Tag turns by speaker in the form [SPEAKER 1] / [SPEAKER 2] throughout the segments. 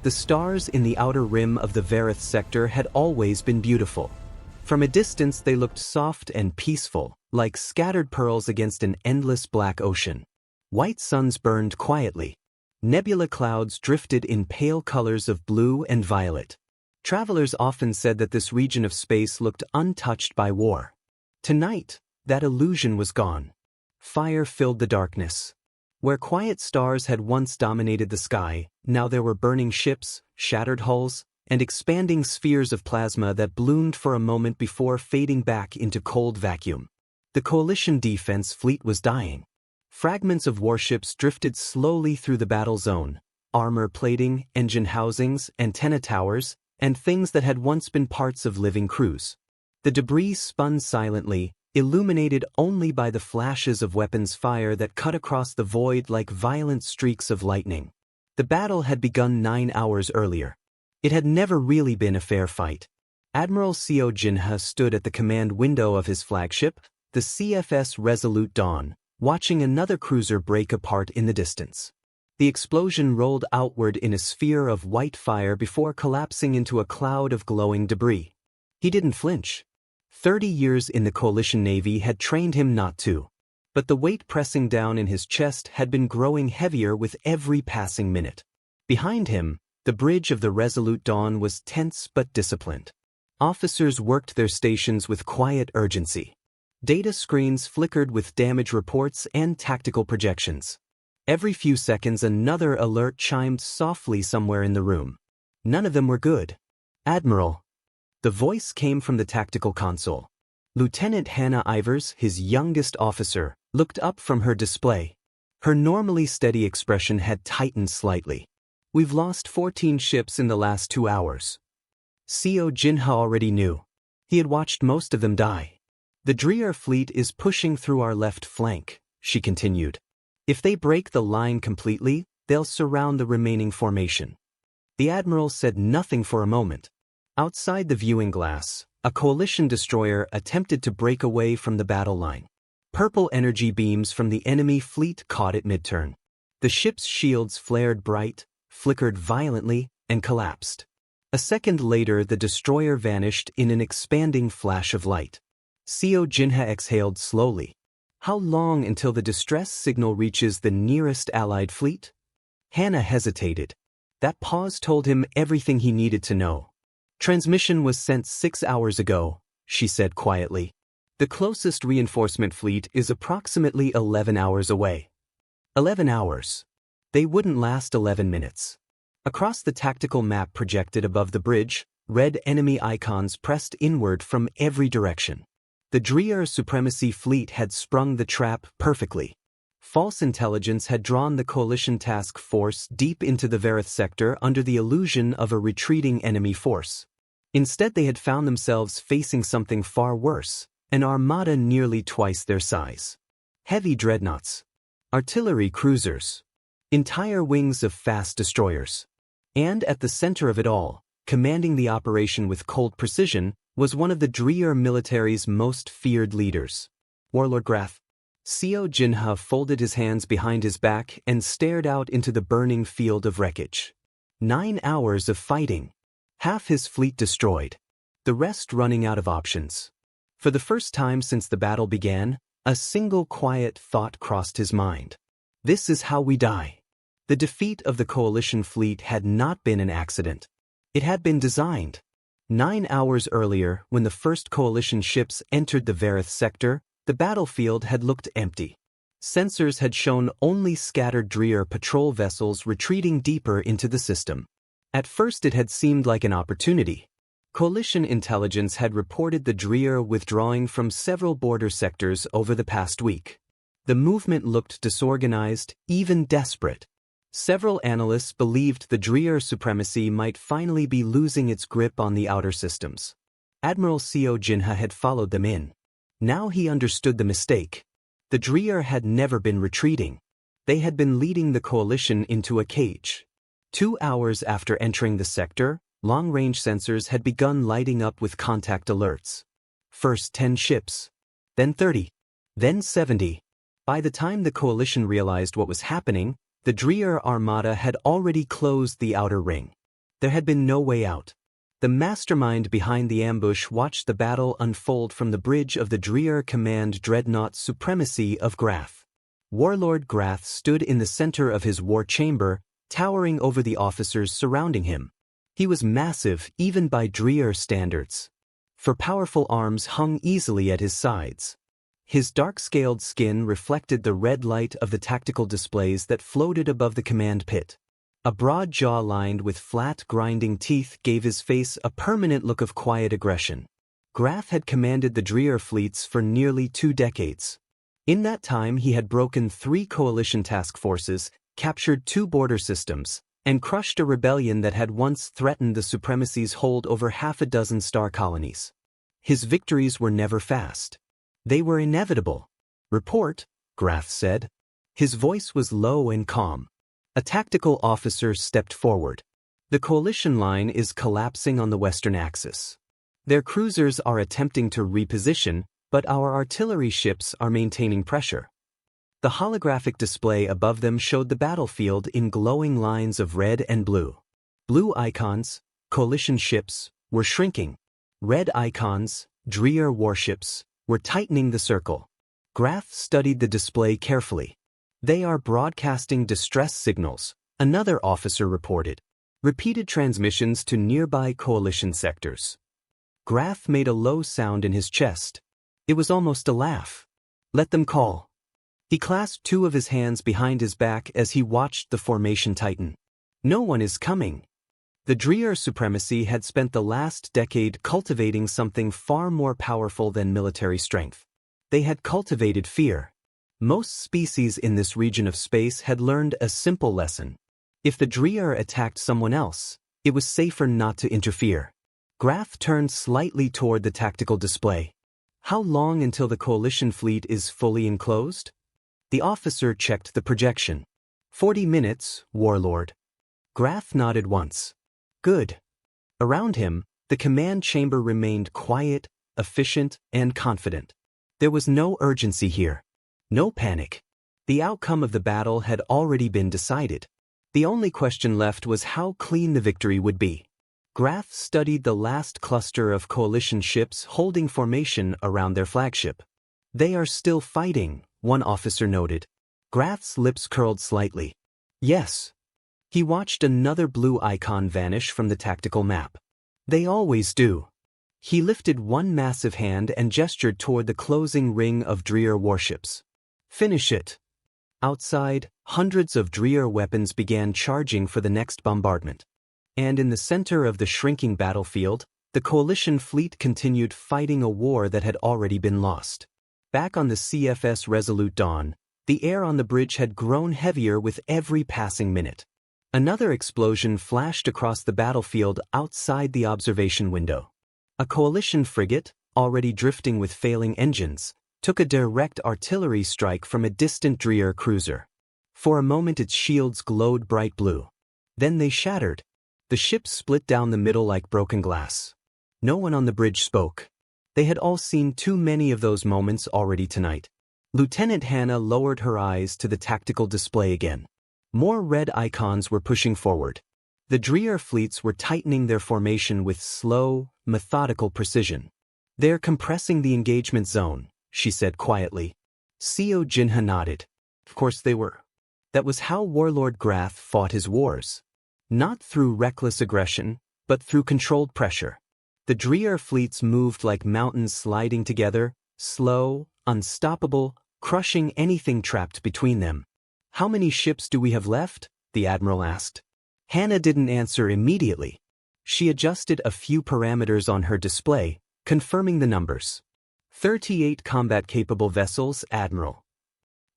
[SPEAKER 1] The stars in the outer rim of the Verith Sector had always been beautiful. From a distance they looked soft and peaceful, like scattered pearls against an endless black ocean. White suns burned quietly. Nebula clouds drifted in pale colors of blue and violet. Travelers often said that this region of space looked untouched by war. Tonight, that illusion was gone. Fire filled the darkness. Where quiet stars had once dominated the sky, now there were burning ships, shattered hulls, and expanding spheres of plasma that bloomed for a moment before fading back into cold vacuum. The Coalition defense fleet was dying. Fragments of warships drifted slowly through the battle zone, armor plating, engine housings, antenna towers, and things that had once been parts of living crews. The debris spun silently, illuminated only by the flashes of weapons fire that cut across the void like violent streaks of lightning. The battle had begun 9 hours earlier. It had never really been a fair fight. Admiral Sio Jinha stood at the command window of his flagship, the CFS Resolute Dawn, watching another cruiser break apart in the distance. The explosion rolled outward in a sphere of white fire before collapsing into a cloud of glowing debris. He didn't flinch. 30 years in the Coalition Navy had trained him not to. But the weight pressing down in his chest had been growing heavier with every passing minute. Behind him, the bridge of the Resolute Dawn was tense but disciplined. Officers worked their stations with quiet urgency. Data screens flickered with damage reports and tactical projections. Every few seconds another alert chimed softly somewhere in the room. None of them were good. "Admiral." The voice came from the tactical console. Lieutenant Hannah Ivers, his youngest officer, looked up from her display. Her normally steady expression had tightened slightly. "We've lost 14 ships in the last 2 hours." Sio Jinha already knew. He had watched most of them die. "The Dreer fleet is pushing through our left flank," she continued. "If they break the line completely, they'll surround the remaining formation." The Admiral said nothing for a moment. Outside the viewing glass, a Coalition destroyer attempted to break away from the battle line. Purple energy beams from the enemy fleet caught it mid-turn. The ship's shields flared bright, flickered violently, and collapsed. A second later the destroyer vanished in an expanding flash of light. Sio Jinha exhaled slowly. How long until the distress signal reaches the nearest Allied fleet? Hannah hesitated. That pause told him everything he needed to know. "Transmission was sent 6 hours ago," she said quietly. "The closest reinforcement fleet is approximately 11 hours away." 11 hours. They wouldn't last 11 minutes. Across the tactical map projected above the bridge, red enemy icons pressed inward from every direction. The Dreer Supremacy Fleet had sprung the trap perfectly. False intelligence had drawn the Coalition task force deep into the Verith Sector under the illusion of a retreating enemy force. Instead they had found themselves facing something far worse, an armada nearly twice their size. Heavy dreadnoughts. Artillery cruisers. Entire wings of fast destroyers. And at the center of it all, commanding the operation with cold precision, was one of the Dreer military's most feared leaders. Warlord Graf. Sio Jinha folded his hands behind his back and stared out into the burning field of wreckage. 9 hours of fighting. Half his fleet destroyed. The rest running out of options. For the first time since the battle began, a single quiet thought crossed his mind. This is how we die. The defeat of the Coalition fleet had not been an accident. It had been designed. 9 hours earlier, when the first Coalition ships entered the Verith Sector, the battlefield had looked empty. Sensors had shown only scattered Dreer patrol vessels retreating deeper into the system. At first it had seemed like an opportunity. Coalition intelligence had reported the Dreer withdrawing from several border sectors over the past week. The movement looked disorganized, even desperate. Several analysts believed the Dreer supremacy might finally be losing its grip on the outer systems. Admiral Sio Jinha had followed them in. Now he understood the mistake. The Dreer had never been retreating. They had been leading the Coalition into a cage. 2 hours after entering the sector, long-range sensors had begun lighting up with contact alerts. First 10 ships, then 30, then 70. By the time the Coalition realized what was happening, the Dreer Armada had already closed the outer ring. There had been no way out. The mastermind behind the ambush watched the battle unfold from the bridge of the Dreer Command Dreadnought Supremacy of Grath. Warlord Grath stood in the center of his war chamber, towering over the officers surrounding him. He was massive even by Dreer standards. For powerful arms hung easily at his sides. His dark-scaled skin reflected the red light of the tactical displays that floated above the command pit. A broad jaw lined with flat, grinding teeth gave his face a permanent look of quiet aggression. Grath had commanded the Dreer fleets for nearly 2 decades. In that time he had broken 3 coalition task forces, captured 2 border systems, and crushed a rebellion that had once threatened the Supremacy's hold over half a dozen star colonies. His victories were never fast. They were inevitable. "Report," Grath said. His voice was low and calm. A tactical officer stepped forward. "The coalition line is collapsing on the western axis. Their cruisers are attempting to reposition, but our artillery ships are maintaining pressure." The holographic display above them showed the battlefield in glowing lines of red and blue. Blue icons, coalition ships, were shrinking. Red icons, Dreer warships, were tightening the circle. Grath studied the display carefully. "They are broadcasting distress signals," another officer reported. "Repeated transmissions to nearby coalition sectors." Grath made a low sound in his chest. It was almost a laugh. "Let them call." He clasped 2 of his hands behind his back as he watched the formation tighten. No one is coming. The Dreer Supremacy had spent the last decade cultivating something far more powerful than military strength. They had cultivated fear. Most species in this region of space had learned a simple lesson. If the Dreer attacked someone else, it was safer not to interfere. Grath turned slightly toward the tactical display. "How long until the coalition fleet is fully enclosed?" The officer checked the projection. 40 minutes, Warlord." Grath nodded once. "Good." Around him, the command chamber remained quiet, efficient, and confident. There was no urgency here. No panic. The outcome of the battle had already been decided. The only question left was how clean the victory would be. Grath studied the last cluster of coalition ships holding formation around their flagship. "They are still fighting," one officer noted. Grath's lips curled slightly. "Yes." He watched another blue icon vanish from the tactical map. "They always do." He lifted one massive hand and gestured toward the closing ring of Dreer warships. "Finish it." Outside, hundreds of Dreer weapons began charging for the next bombardment. And in the center of the shrinking battlefield, the coalition fleet continued fighting a war that had already been lost. Back on the CFS Resolute Dawn, the air on the bridge had grown heavier with every passing minute. Another explosion flashed across the battlefield outside the observation window. A coalition frigate, already drifting with failing engines, took a direct artillery strike from a distant Dreer cruiser. For a moment its shields glowed bright blue. Then they shattered. The ship split down the middle like broken glass. No one on the bridge spoke. They had all seen too many of those moments already tonight. Lieutenant Hannah lowered her eyes to the tactical display again. More red icons were pushing forward. The Dreer fleets were tightening their formation with slow, methodical precision. "They're compressing the engagement zone," she said quietly. Sio Jinha nodded. Of course they were. That was how Warlord Grath fought his wars. Not through reckless aggression, but through controlled pressure. The Dreer fleets moved like mountains sliding together, slow, unstoppable, crushing anything trapped between them. "How many ships do we have left?" the Admiral asked. Hannah didn't answer immediately. She adjusted a few parameters on her display, confirming the numbers. 38 combat-capable vessels, Admiral.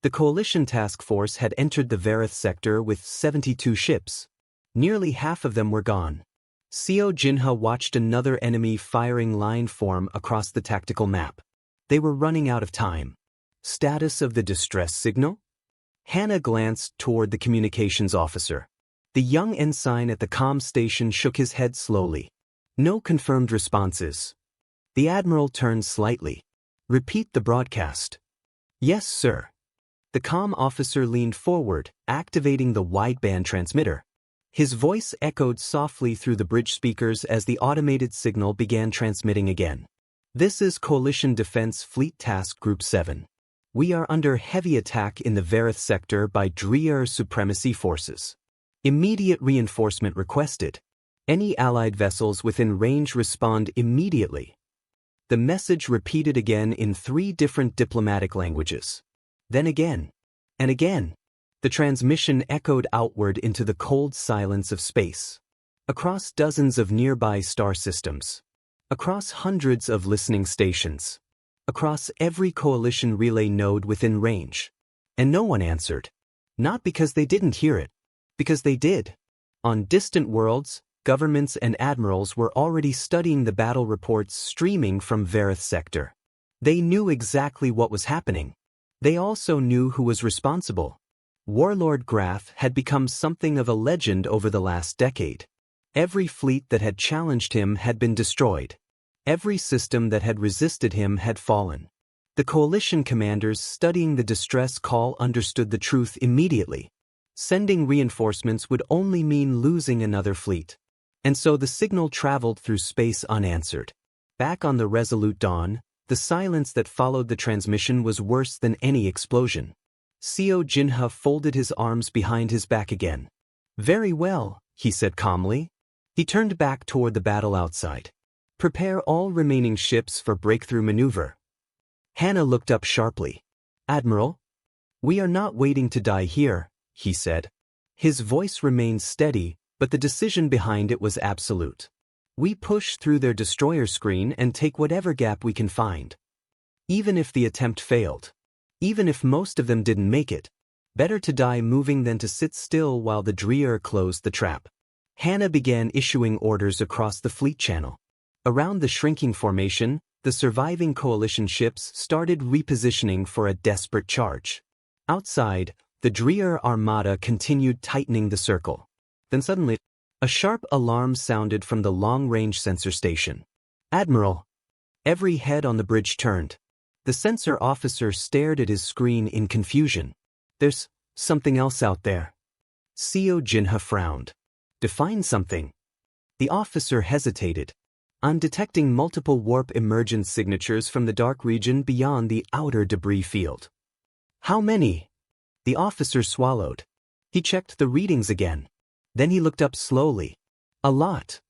[SPEAKER 1] The coalition task force had entered the Verith Sector with 72 ships. Nearly half of them were gone. Sio Jinha watched another enemy firing line form across the tactical map. They were running out of time. Status of the distress signal? Hannah glanced toward the communications officer. The young ensign at the comm station shook his head slowly. No confirmed responses. The Admiral turned slightly. "Repeat the broadcast." "Yes, sir." The comm officer leaned forward, activating the wideband transmitter. His voice echoed softly through the bridge speakers as the automated signal began transmitting again. This is Coalition Defense Fleet Task Group 7. We are under heavy attack in the Verith Sector by Dreer Supremacy Forces. Immediate reinforcement requested. Any Allied vessels within range respond immediately. The message repeated again in 3 different diplomatic languages. Then again. And again. The transmission echoed outward into the cold silence of space. Across dozens of nearby star systems. Across hundreds of listening stations. Across every coalition relay node within range. And no one answered. Not because they didn't hear it. Because they did. On distant worlds, governments and admirals were already studying the battle reports streaming from Verith Sector. They knew exactly what was happening. They also knew who was responsible. Warlord Graf had become something of a legend over the last decade. Every fleet that had challenged him had been destroyed. Every system that had resisted him had fallen. The coalition commanders studying the distress call understood the truth immediately. Sending reinforcements would only mean losing another fleet. And so the signal traveled through space unanswered. Back on the Resolute Dawn, the silence that followed the transmission was worse than any explosion. Sio Jinha folded his arms behind his back again. Very well, he said calmly. He turned back toward the battle outside. Prepare all remaining ships for breakthrough maneuver. Hannah looked up sharply. Admiral? We are not waiting to die here, he said. His voice remained steady, but the decision behind it was absolute. We push through their destroyer screen and take whatever gap we can find. Even if the attempt failed. Even if most of them didn't make it. Better to die moving than to sit still while the Dreer closed the trap. Hannah began issuing orders across the fleet channel. Around the shrinking formation, the surviving coalition ships started repositioning for a desperate charge. Outside, the Dreer Armada continued tightening the circle. Then suddenly, a sharp alarm sounded from the long-range sensor station. Admiral! Every head on the bridge turned. The sensor officer stared at his screen in confusion. There's something else out there. Sio Jinha frowned. Define something. The officer hesitated. I'm detecting multiple warp emergence signatures from the dark region beyond the outer debris field. How many? The officer swallowed. He checked the readings again. Then he looked up slowly. A lot.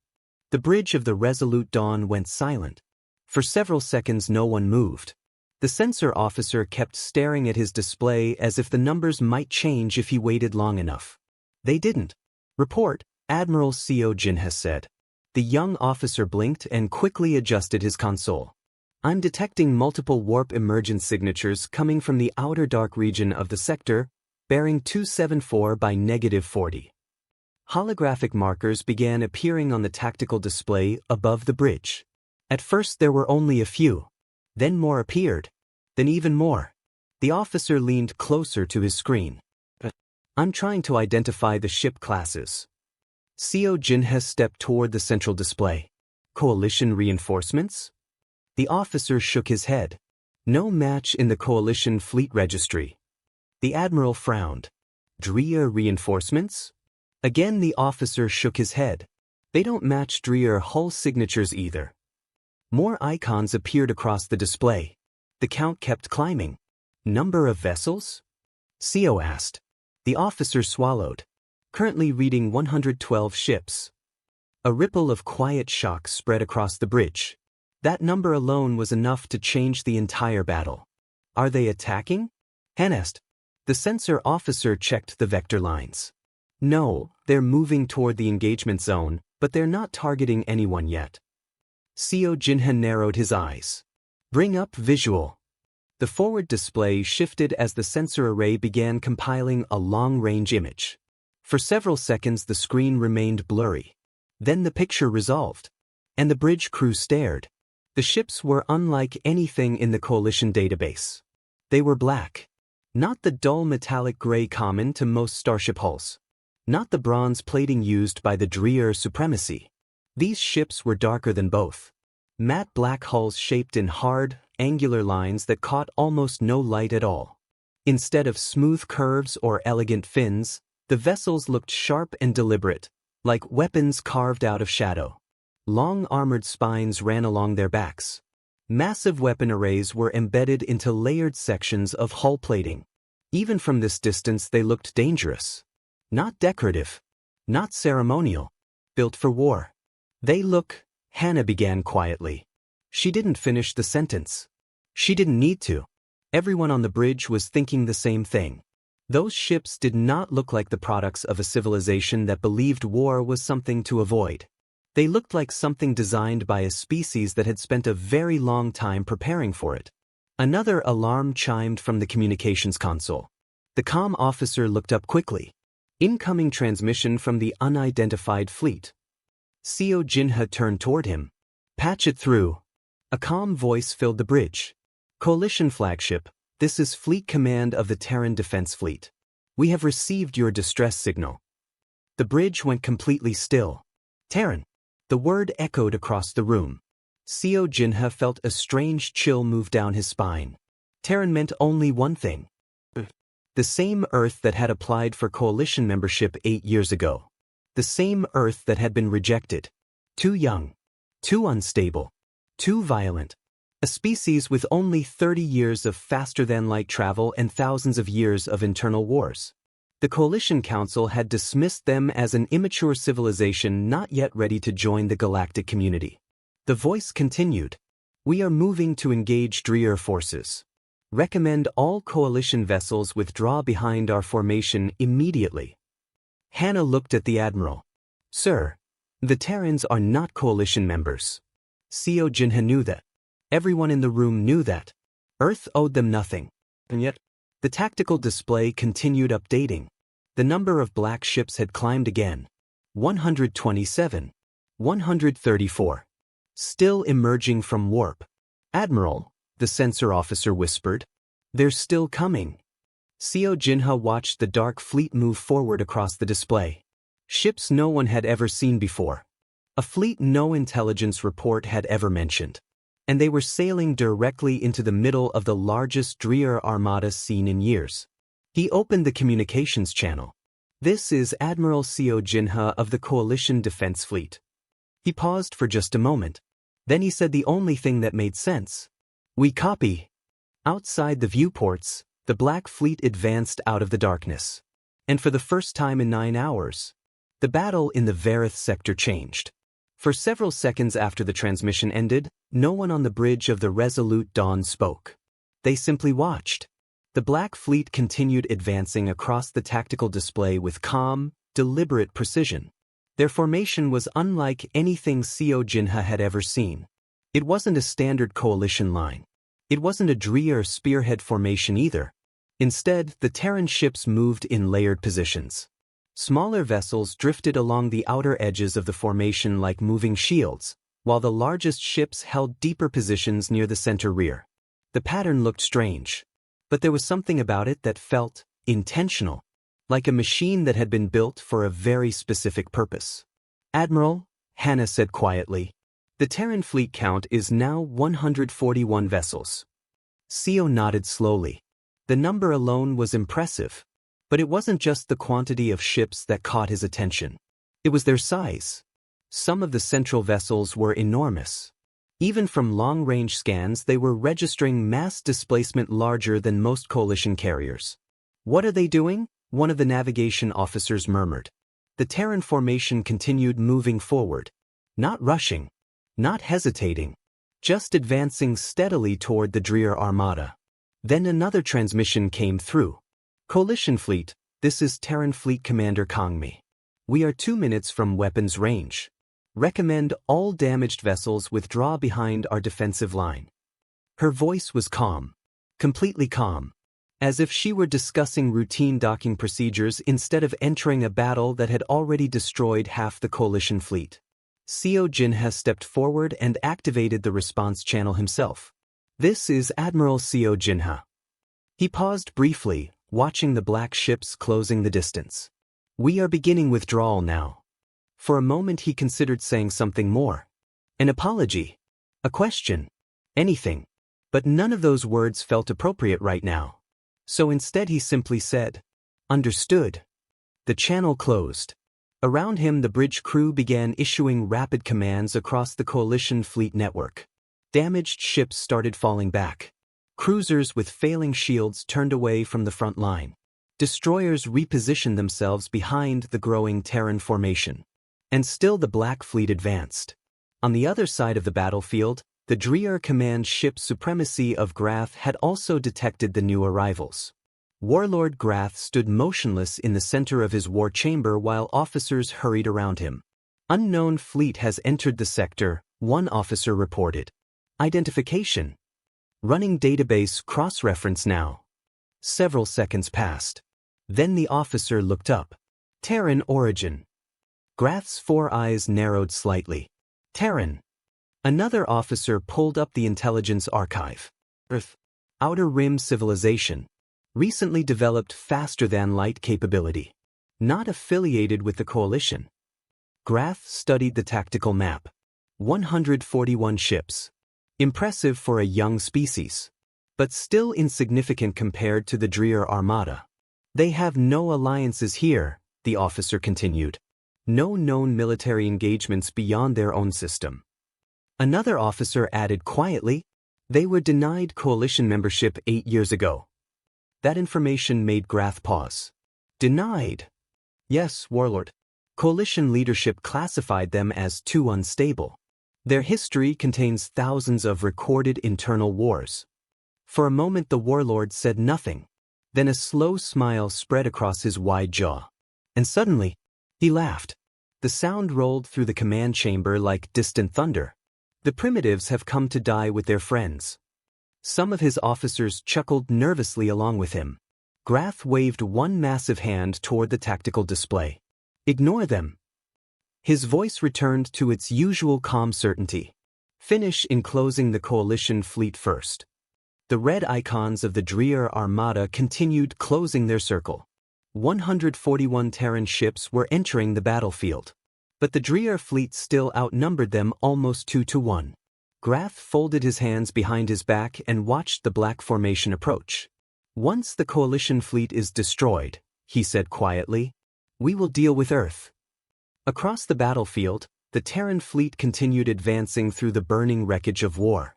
[SPEAKER 1] The bridge of the Resolute Dawn went silent. For several seconds no one moved. The sensor officer kept staring at his display as if the numbers might change if he waited long enough. They didn't. Report, Admiral Sio Jinha said. The young officer blinked and quickly adjusted his console. I'm detecting multiple warp emergence signatures coming from the outer dark region of the sector, bearing 274 by -40. Holographic markers began appearing on the tactical display above the bridge. At first there were only a few. Then more appeared. Then even more. The officer leaned closer to his screen. I'm trying to identify the ship classes. Sio Jinha stepped toward the central display. Coalition reinforcements? The officer shook his head. No match in the Coalition fleet registry. The admiral frowned. Dreer reinforcements? Again the officer shook his head. They don't match Dreer hull signatures either. More icons appeared across the display. The count kept climbing. Number of vessels? Sio asked. The officer swallowed. Currently reading 112 ships. A ripple of quiet shock spread across the bridge. That number alone was enough to change the entire battle. Are they attacking? Han asked. The sensor officer checked the vector lines. No, they're moving toward the engagement zone, but they're not targeting anyone yet. Sio Jinha narrowed his eyes. Bring up visual. The forward display shifted as the sensor array began compiling a long-range image. For several seconds the screen remained blurry. Then the picture resolved. And the bridge crew stared. The ships were unlike anything in the Coalition database. They were black. Not the dull metallic gray common to most starship hulls. Not the bronze plating used by the Dreer Supremacy. These ships were darker than both. Matte black hulls shaped in hard, angular lines that caught almost no light at all. Instead of smooth curves or elegant fins, The vessels looked sharp and deliberate, like weapons carved out of shadow. Long armored spines ran along their backs. Massive weapon arrays were embedded into layered sections of hull plating. Even from this distance they looked dangerous. Not decorative. Not ceremonial. Built for war. Hannah began quietly. She didn't finish the sentence. She didn't need to. Everyone on the bridge was thinking the same thing. Those ships did not look like the products of a civilization that believed war was something to avoid. They looked like something designed by a species that had spent a very long time preparing for it. Another alarm chimed from the communications console. The comm officer looked up quickly. Incoming transmission from the unidentified fleet. Sio Jinha turned toward him. Patch it through. A calm voice filled the bridge. Coalition flagship, this is Fleet Command of the Terran Defense Fleet. We have received your distress signal. The bridge went completely still. Terran. The word echoed across the room. Sio Jinha felt a strange chill move down his spine. Terran meant only one thing. The same Earth that had applied for Coalition membership 8 years ago. The same Earth that had been rejected. Too young. Too unstable. Too violent. A species with only 30 years of faster-than-light travel and thousands of years of internal wars. The Coalition Council had dismissed them as an immature civilization not yet ready to join the galactic community. The voice continued. We are moving to engage Dreer forces. Recommend all Coalition vessels withdraw behind our formation immediately. Hannah looked at the Admiral. Sir, the Terrans are not Coalition members. Sio Jinha knew that. Everyone in the room knew that. Earth owed them nothing. And yet, the tactical display continued updating. The number of black ships had climbed again. 127. 134. Still emerging from warp. Admiral, the sensor officer whispered. They're still coming. Sio Jinha watched the dark fleet move forward across the display. Ships no one had ever seen before. A fleet no intelligence report had ever mentioned. And they were sailing directly into the middle of the largest Dreer Armada seen in years. He opened the communications channel. This is Admiral Sio Jinha of the Coalition Defense Fleet. He paused for just a moment. Then he said the only thing that made sense. We copy. Outside the viewports, the Black Fleet advanced out of the darkness. And for the first time in 9 hours, the battle in the Verith Sector changed. For several seconds after the transmission ended, no one on the bridge of the Resolute Dawn spoke. They simply watched. The Black Fleet continued advancing across the tactical display with calm, deliberate precision. Their formation was unlike anything Sio Jinha had ever seen. It wasn't a standard coalition line. It wasn't a Dreer spearhead formation either. Instead, the Terran ships moved in layered positions. Smaller vessels drifted along the outer edges of the formation like moving shields, while the largest ships held deeper positions near the center rear. The pattern looked strange, but there was something about it that felt intentional, like a machine that had been built for a very specific purpose. Admiral, Hannah said quietly, the Terran fleet count is now 141 vessels. Sio nodded slowly. The number alone was impressive. But it wasn't just the quantity of ships that caught his attention. It was their size. Some of the central vessels were enormous. Even from long-range scans, they were registering mass displacement larger than most coalition carriers. What are they doing? One of the navigation officers murmured. The Terran formation continued moving forward. Not rushing. Not hesitating. Just advancing steadily toward the Dreer Armada. Then another transmission came through. Coalition Fleet, this is Terran Fleet Commander Kangmi. We are 2 minutes from weapons range. Recommend all damaged vessels withdraw behind our defensive line. Her voice was calm. Completely calm. As if she were discussing routine docking procedures instead of entering a battle that had already destroyed half the Coalition fleet. Sio Jinha stepped forward and activated the response channel himself. This is Admiral Sio Jinha. He paused briefly, watching the black ships closing the distance. We are beginning withdrawal now. For a moment he considered saying something more. An apology. A question. Anything. But none of those words felt appropriate right now. So instead he simply said, Understood. The channel closed. Around him, the bridge crew began issuing rapid commands across the Coalition fleet network. Damaged ships started falling back. Cruisers with failing shields turned away from the front line. Destroyers repositioned themselves behind the growing Terran formation. And still the Black Fleet advanced. On the other side of the battlefield, the Dreer Command ship Supremacy of Grath had also detected the new arrivals. Warlord Grath stood motionless in the center of his war chamber while officers hurried around him. Unknown fleet has entered the sector, one officer reported. Identification. Running database cross-reference now. Several seconds passed. Then the officer looked up. Terran origin. Grath's 4 eyes narrowed slightly. Terran. Another officer pulled up the intelligence archive. Earth. Outer Rim civilization. Recently developed faster-than-light capability. Not affiliated with the Coalition. Grath studied the tactical map. 141 ships. Impressive for a young species. But still insignificant compared to the Dreer Armada. They have no alliances here, the officer continued. No known military engagements beyond their own system. Another officer added quietly, they were denied Coalition membership 8 years ago. That information made Grath pause. Denied? Yes, Warlord. Coalition leadership classified them as too unstable. Their history contains thousands of recorded internal wars. For a moment the Warlord said nothing. Then a slow smile spread across his wide jaw. And suddenly, he laughed. The sound rolled through the command chamber like distant thunder. The primitives have come to die with their friends. Some of his officers chuckled nervously along with him. Grath waved one massive hand toward the tactical display. Ignore them. His voice returned to its usual calm certainty. Finish enclosing the Coalition fleet first. The red icons of the Dreer Armada continued closing their circle. 141 Terran ships were entering the battlefield. But the Dreer fleet still outnumbered them almost 2-1. Grath folded his hands behind his back and watched the black formation approach. Once the Coalition fleet is destroyed, he said quietly, we will deal with Earth. Across the battlefield, the Terran fleet continued advancing through the burning wreckage of war.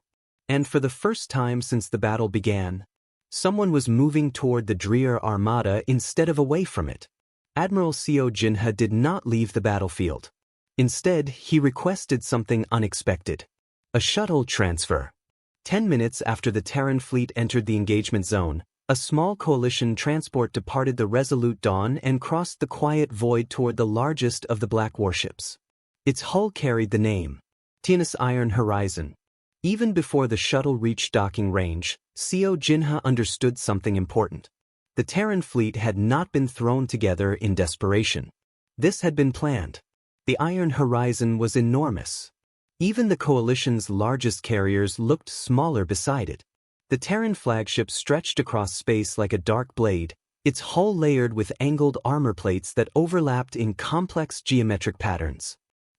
[SPEAKER 1] And for the first time since the battle began, someone was moving toward the Dreer Armada instead of away from it. Admiral Sio Jinha did not leave the battlefield. Instead, he requested something unexpected. A shuttle transfer. 10 minutes after the Terran fleet entered the engagement zone, a small Coalition transport departed the Resolute Dawn and crossed the quiet void toward the largest of the black warships. Its hull carried the name, Tinus Iron Horizon. Even before the shuttle reached docking range, Sio Jinha understood something important. The Terran fleet had not been thrown together in desperation. This had been planned. The Iron Horizon was enormous. Even the Coalition's largest carriers looked smaller beside it. The Terran flagship stretched across space like a dark blade, its hull layered with angled armor plates that overlapped in complex geometric patterns.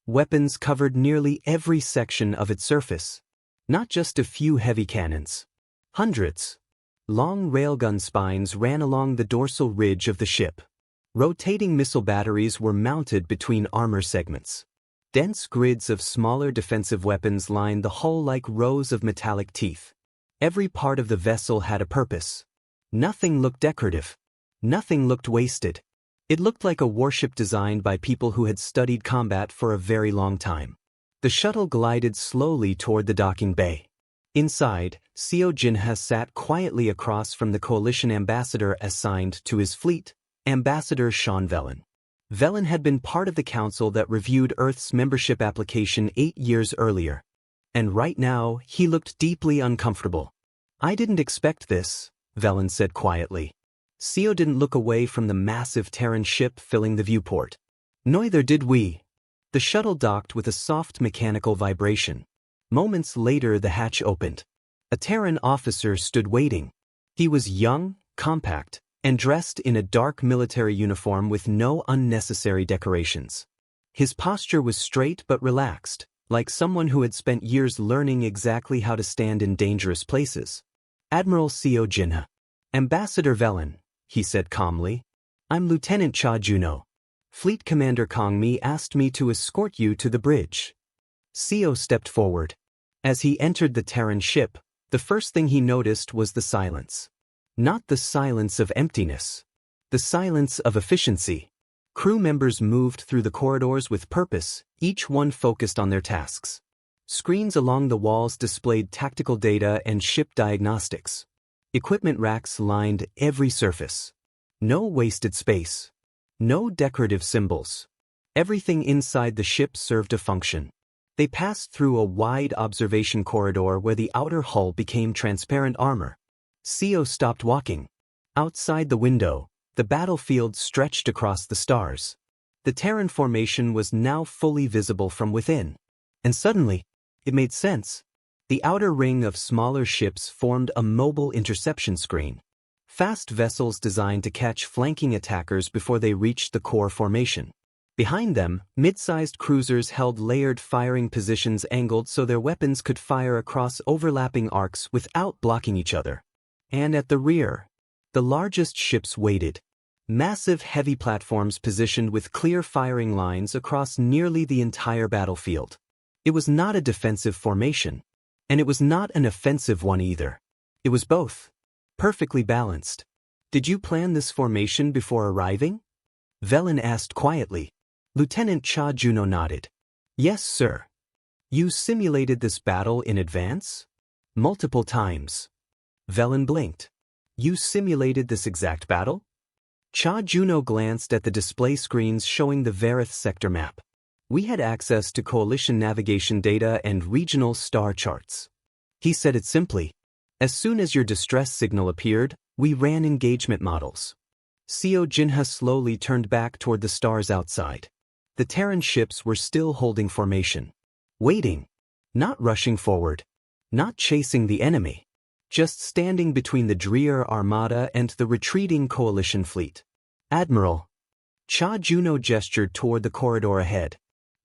[SPEAKER 1] Weapons covered nearly every section of its surface. Not just a few heavy cannons. Hundreds. Long railgun spines ran along the dorsal ridge of the ship. Rotating missile batteries were mounted between armor segments. Dense grids of smaller defensive weapons lined the hull like rows of metallic teeth. Every part of the vessel had a purpose. Nothing looked decorative. Nothing looked wasted. It looked like a warship designed by people who had studied combat for a very long time. The shuttle glided slowly toward the docking bay. Inside, Sio Jinha sat quietly across from the Coalition ambassador assigned to his fleet, Ambassador Sean Velen. Velen had been part of the council that reviewed Earth's membership application 8 years earlier. And right now, he looked deeply uncomfortable. I didn't expect this, Velen said quietly. Sio didn't look away from the massive Terran ship filling the viewport. Neither did we. The shuttle docked with a soft mechanical vibration. Moments later the hatch opened. A Terran officer stood waiting. He was young, compact, and dressed in a dark military uniform with no unnecessary decorations. His posture was straight but relaxed, like someone who had spent years learning exactly how to stand in dangerous places. Admiral Sio Jinha. Ambassador Velen, he said calmly. I'm Lieutenant Cha Juno. Fleet Commander Kong Mi asked me to escort you to the bridge. Sio stepped forward. As he entered the Terran ship, the first thing he noticed was the silence. Not the silence of emptiness. The silence of efficiency. Crew members moved through the corridors with purpose, each one focused on their tasks. Screens along the walls displayed tactical data and ship diagnostics. Equipment racks lined every surface. No wasted space. No decorative symbols. Everything inside the ship served a function. They passed through a wide observation corridor where the outer hull became transparent armor. Sio stopped walking. Outside the window, the battlefield stretched across the stars. The Terran formation was now fully visible from within. And suddenly, it made sense. The outer ring of smaller ships formed a mobile interception screen. Fast vessels designed to catch flanking attackers before they reached the core formation. Behind them, mid-sized cruisers held layered firing positions angled so their weapons could fire across overlapping arcs without blocking each other. And at the rear, the largest ships waited. Massive heavy platforms positioned with clear firing lines across nearly the entire battlefield. It was not a defensive formation, and it was not an offensive one either. It was both. Perfectly balanced. Did you plan this formation before arriving? Velen asked quietly. Lieutenant Cha Juno nodded. Yes, sir. You simulated this battle in advance? Multiple times. Velen blinked. You simulated this exact battle? Cha Juno glanced at the display screens showing the Verith Sector map. We had access to Coalition navigation data and regional star charts. He said it simply. As soon as your distress signal appeared, we ran engagement models. Sio Jinha slowly turned back toward the stars outside. The Terran ships were still holding formation. Waiting. Not rushing forward. Not chasing the enemy. Just standing between the Dreer Armada and the retreating Coalition fleet. Admiral. Cha Juno gestured toward the corridor ahead.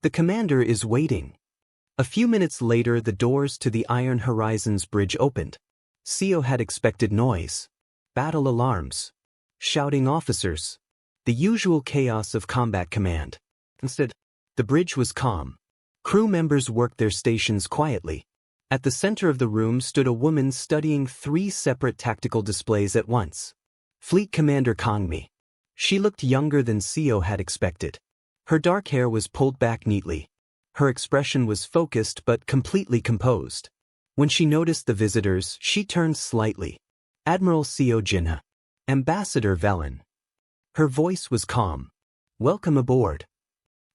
[SPEAKER 1] The commander is waiting. A few minutes later, the doors to the Iron Horizons bridge opened. Sio had expected noise. Battle alarms. Shouting officers. The usual chaos of combat command. Instead, the bridge was calm. Crew members worked their stations quietly. At the center of the room stood a woman studying 3 separate tactical displays at once. Fleet Commander Kong Mi. She looked younger than Sio had expected. Her dark hair was pulled back neatly. Her expression was focused but completely composed. When she noticed the visitors, she turned slightly. Admiral Sio Jinha. Ambassador Velen. Her voice was calm. Welcome aboard.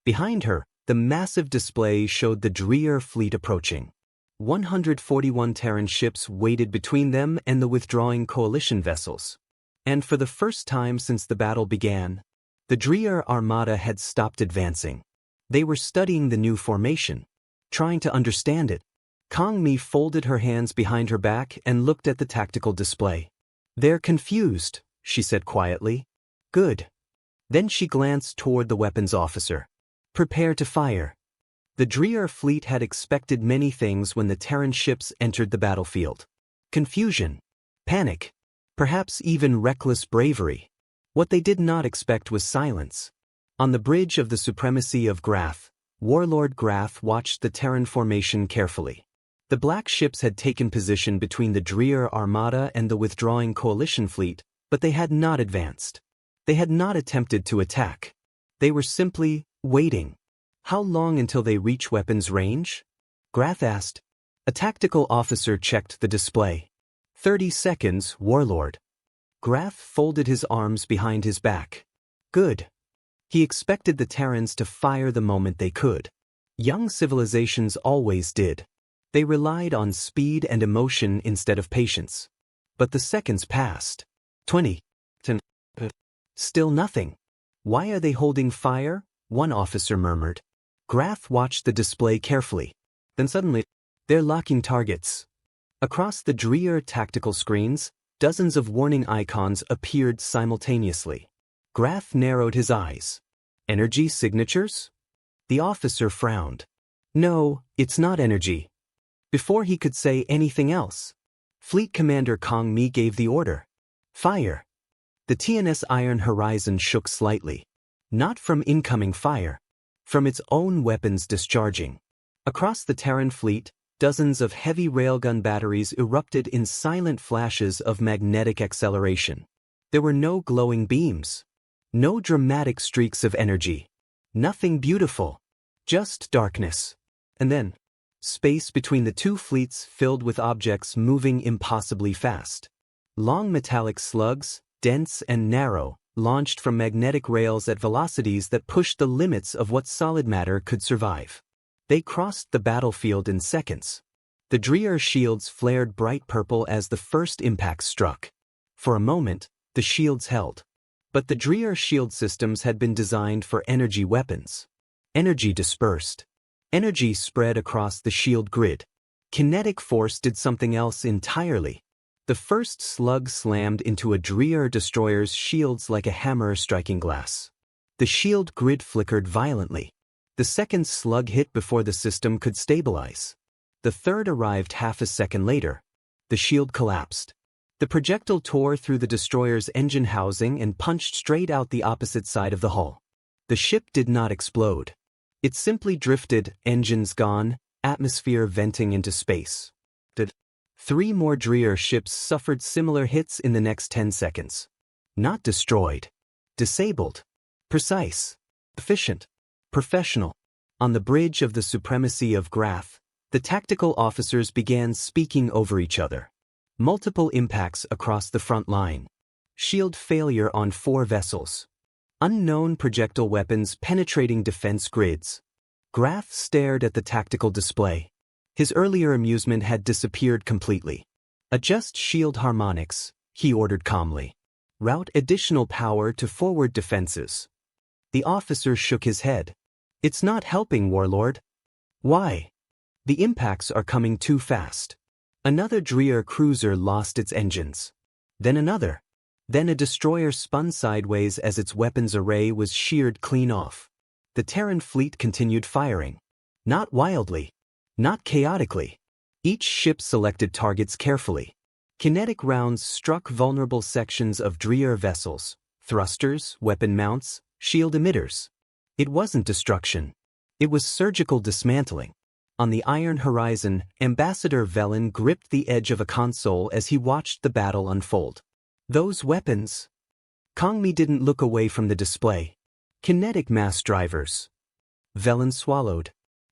[SPEAKER 1] Behind her, the massive display showed the Dreer fleet approaching. 141 Terran ships waited between them and the withdrawing Coalition vessels. And for the first time since the battle began, the Dreer Armada had stopped advancing. They were studying the new formation, trying to understand it. Kong Mi folded her hands behind her back and looked at the tactical display. They're confused, she said quietly. Good. Then she glanced toward the weapons officer. Prepare to fire. The Dreer fleet had expected many things when the Terran ships entered the battlefield. Confusion, panic, perhaps even reckless bravery. What they did not expect was silence. On the bridge of the supremacy of Grath, Warlord Grath watched the Terran formation carefully. The black ships had taken position between the Dreer Armada and the withdrawing Coalition fleet, but they had not advanced. They had not attempted to attack. They were simply waiting. How long until they reach weapons range? Grath asked. A tactical officer checked the display. 30 seconds, Warlord. Grath folded his arms behind his back. Good. He expected the Terrans to fire the moment they could. Young civilizations always did. They relied on speed and emotion instead of patience. But the seconds passed. 20. 10. Still nothing. Why are they holding fire? One officer murmured. Grath watched the display carefully. Then suddenly, they're locking targets. Across the Dreer tactical screens, dozens of warning icons appeared simultaneously. Grath narrowed his eyes. Energy signatures? The officer frowned. No, it's not energy. Before he could say anything else, Fleet Commander Kong Mi gave the order. Fire. The TNS Iron Horizon shook slightly. Not from incoming fire. From its own weapons discharging. Across the Terran fleet, dozens of heavy railgun batteries erupted in silent flashes of magnetic acceleration. There were no glowing beams. No dramatic streaks of energy. Nothing beautiful. Just darkness. And then, space between the two fleets filled with objects moving impossibly fast. Long metallic slugs, dense and narrow, launched from magnetic rails at velocities that pushed the limits of what solid matter could survive. They crossed the battlefield in seconds. The Dreer shields flared bright purple as the first impact struck. For a moment, the shields held. But the Dreer shield systems had been designed for energy weapons. Energy dispersed. Energy spread across the shield grid. Kinetic force did something else entirely. The first slug slammed into a Dreer destroyer's shields like a hammer striking glass. The shield grid flickered violently. The second slug hit before the system could stabilize. The third arrived half a second later. The shield collapsed. The projectile tore through the destroyer's engine housing and punched straight out the opposite side of the hull. The ship did not explode. It simply drifted, engines gone, atmosphere venting into space. 3 more Dreer ships suffered similar hits in the next 10 seconds. Not destroyed. Disabled. Precise. Efficient. Professional. On the bridge of the supremacy of Grath, the tactical officers began speaking over each other. Multiple impacts across the front line. Shield failure on 4 vessels. Unknown projectile weapons penetrating defense grids. Grath stared at the tactical display. His earlier amusement had disappeared completely. Adjust shield harmonics, he ordered calmly. Route additional power to forward defenses. The officer shook his head. It's not helping, Warlord. Why? The impacts are coming too fast. Another Dreer cruiser lost its engines. Then another. Then a destroyer spun sideways as its weapons array was sheared clean off. The Terran fleet continued firing. Not wildly. Not chaotically. Each ship selected targets carefully. Kinetic rounds struck vulnerable sections of Dreer vessels, thrusters, weapon mounts, shield emitters. It wasn't destruction. It was surgical dismantling. On the Iron Horizon, Ambassador Velen gripped the edge of a console as he watched the battle unfold. Those weapons. Kongmi didn't look away from the display. Kinetic mass drivers. Velen swallowed.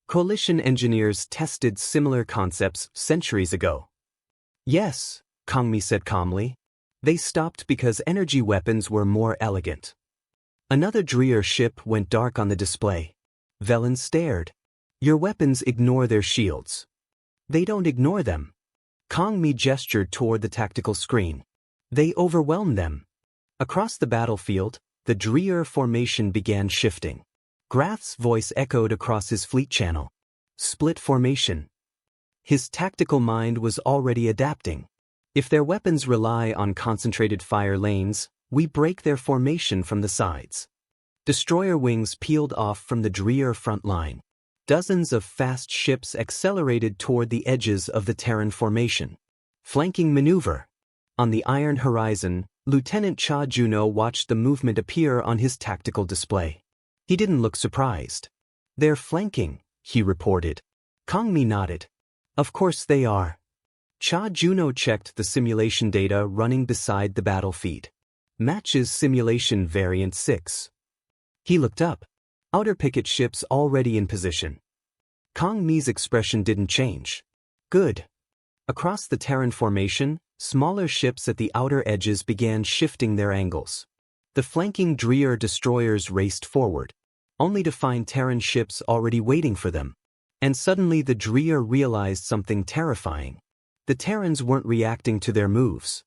[SPEAKER 1] Coalition engineers tested similar concepts centuries ago. Yes, Kongmi said calmly. They stopped because energy weapons were more elegant. Another Dreer ship went dark on the display. Velen stared. Your weapons ignore their shields. They don't ignore them. Kongmi gestured toward the tactical screen. They overwhelm them. Across the battlefield, the Dreer formation began shifting. Grath's voice echoed across his fleet channel. Split formation. His tactical mind was already adapting. If their weapons rely on concentrated fire lanes, we break their formation from the sides. Destroyer wings peeled off from the Dreer front line. Dozens of fast ships accelerated toward the edges of the Terran formation. Flanking maneuver. On the Iron Horizon, Lieutenant Cha Juno watched the movement appear on his tactical display. He didn't look surprised. They're flanking, he reported. Kongmi nodded. Of course they are. Cha Juno checked the simulation data running beside the battle feed. Matches simulation variant 6. He looked up. Outer picket ships already in position. Kongmi's expression didn't change. Good. Across the Terran formation, smaller ships at the outer edges began shifting their angles. The flanking Dreer destroyers raced forward, only to find Terran ships already waiting for them. And suddenly the Dreer realized something terrifying. The Terrans weren't reacting to their moves.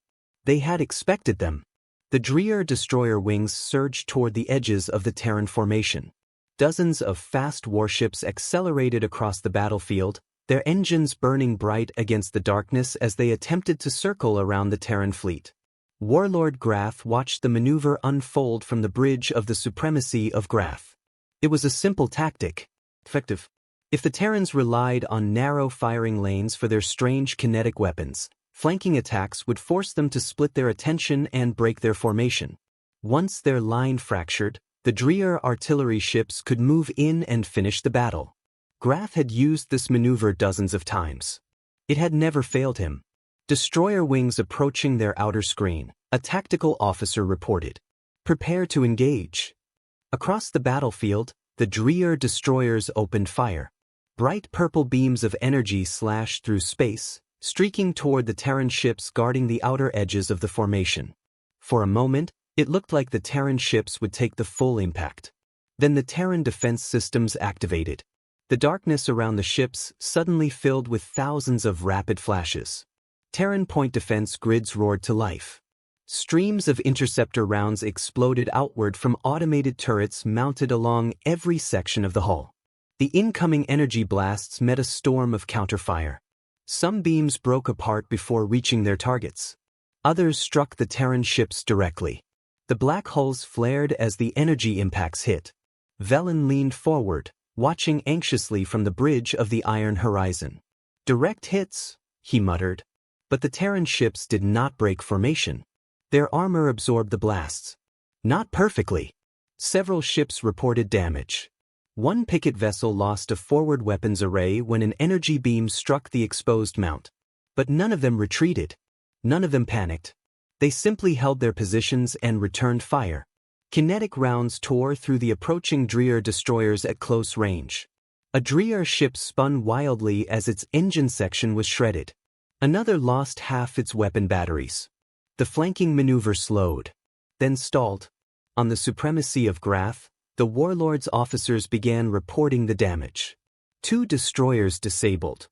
[SPEAKER 1] They had expected them. The Dreer destroyer wings surged toward the edges of the Terran formation. Dozens of fast warships accelerated across the battlefield, their engines burning bright against the darkness as they attempted to circle around the Terran fleet. Warlord Grath watched the maneuver unfold from the bridge of the supremacy of Grath. It was a simple tactic. Effective. If the Terrans relied on narrow firing lanes for their strange kinetic weapons, Flanking attacks would force them to split their attention and break their formation. Once their line fractured, the Dreer artillery ships could move in and finish the battle. Graf had used this maneuver dozens of times. It had never failed him. Destroyer wings approaching their outer screen, a tactical officer reported. Prepare to engage. Across the battlefield, the Dreer destroyers opened fire. Bright purple beams of energy slashed through space, streaking toward the Terran ships guarding the outer edges of the formation. For a moment, it looked like the Terran ships would take the full impact. Then the Terran defense systems activated. The darkness around the ships suddenly filled with thousands of rapid flashes. Terran point defense grids roared to life. Streams of interceptor rounds exploded outward from automated turrets mounted along every section of the hull. The incoming energy blasts met a storm of counterfire. Some beams broke apart before reaching their targets. Others struck the Terran ships directly. The black hulls flared as the energy impacts hit. Velen leaned forward, watching anxiously from the bridge of the iron horizon. Direct hits, he muttered. But the Terran ships did not break formation. Their armor absorbed the blasts. Not perfectly. Several ships reported damage. One picket vessel lost a forward weapons array when an energy beam struck the exposed mount. But none of them retreated. None of them panicked. They simply held their positions and returned fire. Kinetic rounds tore through the approaching Dreer destroyers at close range. A Dreer ship spun wildly as its engine section was shredded. Another lost half its weapon batteries. The flanking maneuver slowed, then stalled. On the supremacy of Graf, the warlord's officers began reporting the damage. 2 destroyers disabled.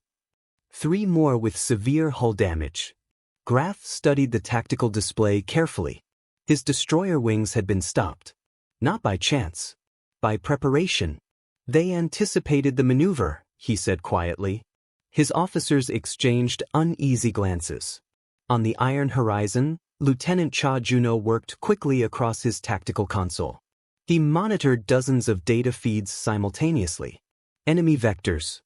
[SPEAKER 1] 3 more with severe hull damage. Graf studied the tactical display carefully. His destroyer wings had been stopped. Not by chance. By preparation. They anticipated the maneuver, he said quietly. His officers exchanged uneasy glances. On the iron horizon, Lieutenant Cha Juno worked quickly across his tactical console. He monitored dozens of data feeds simultaneously. Enemy vectors.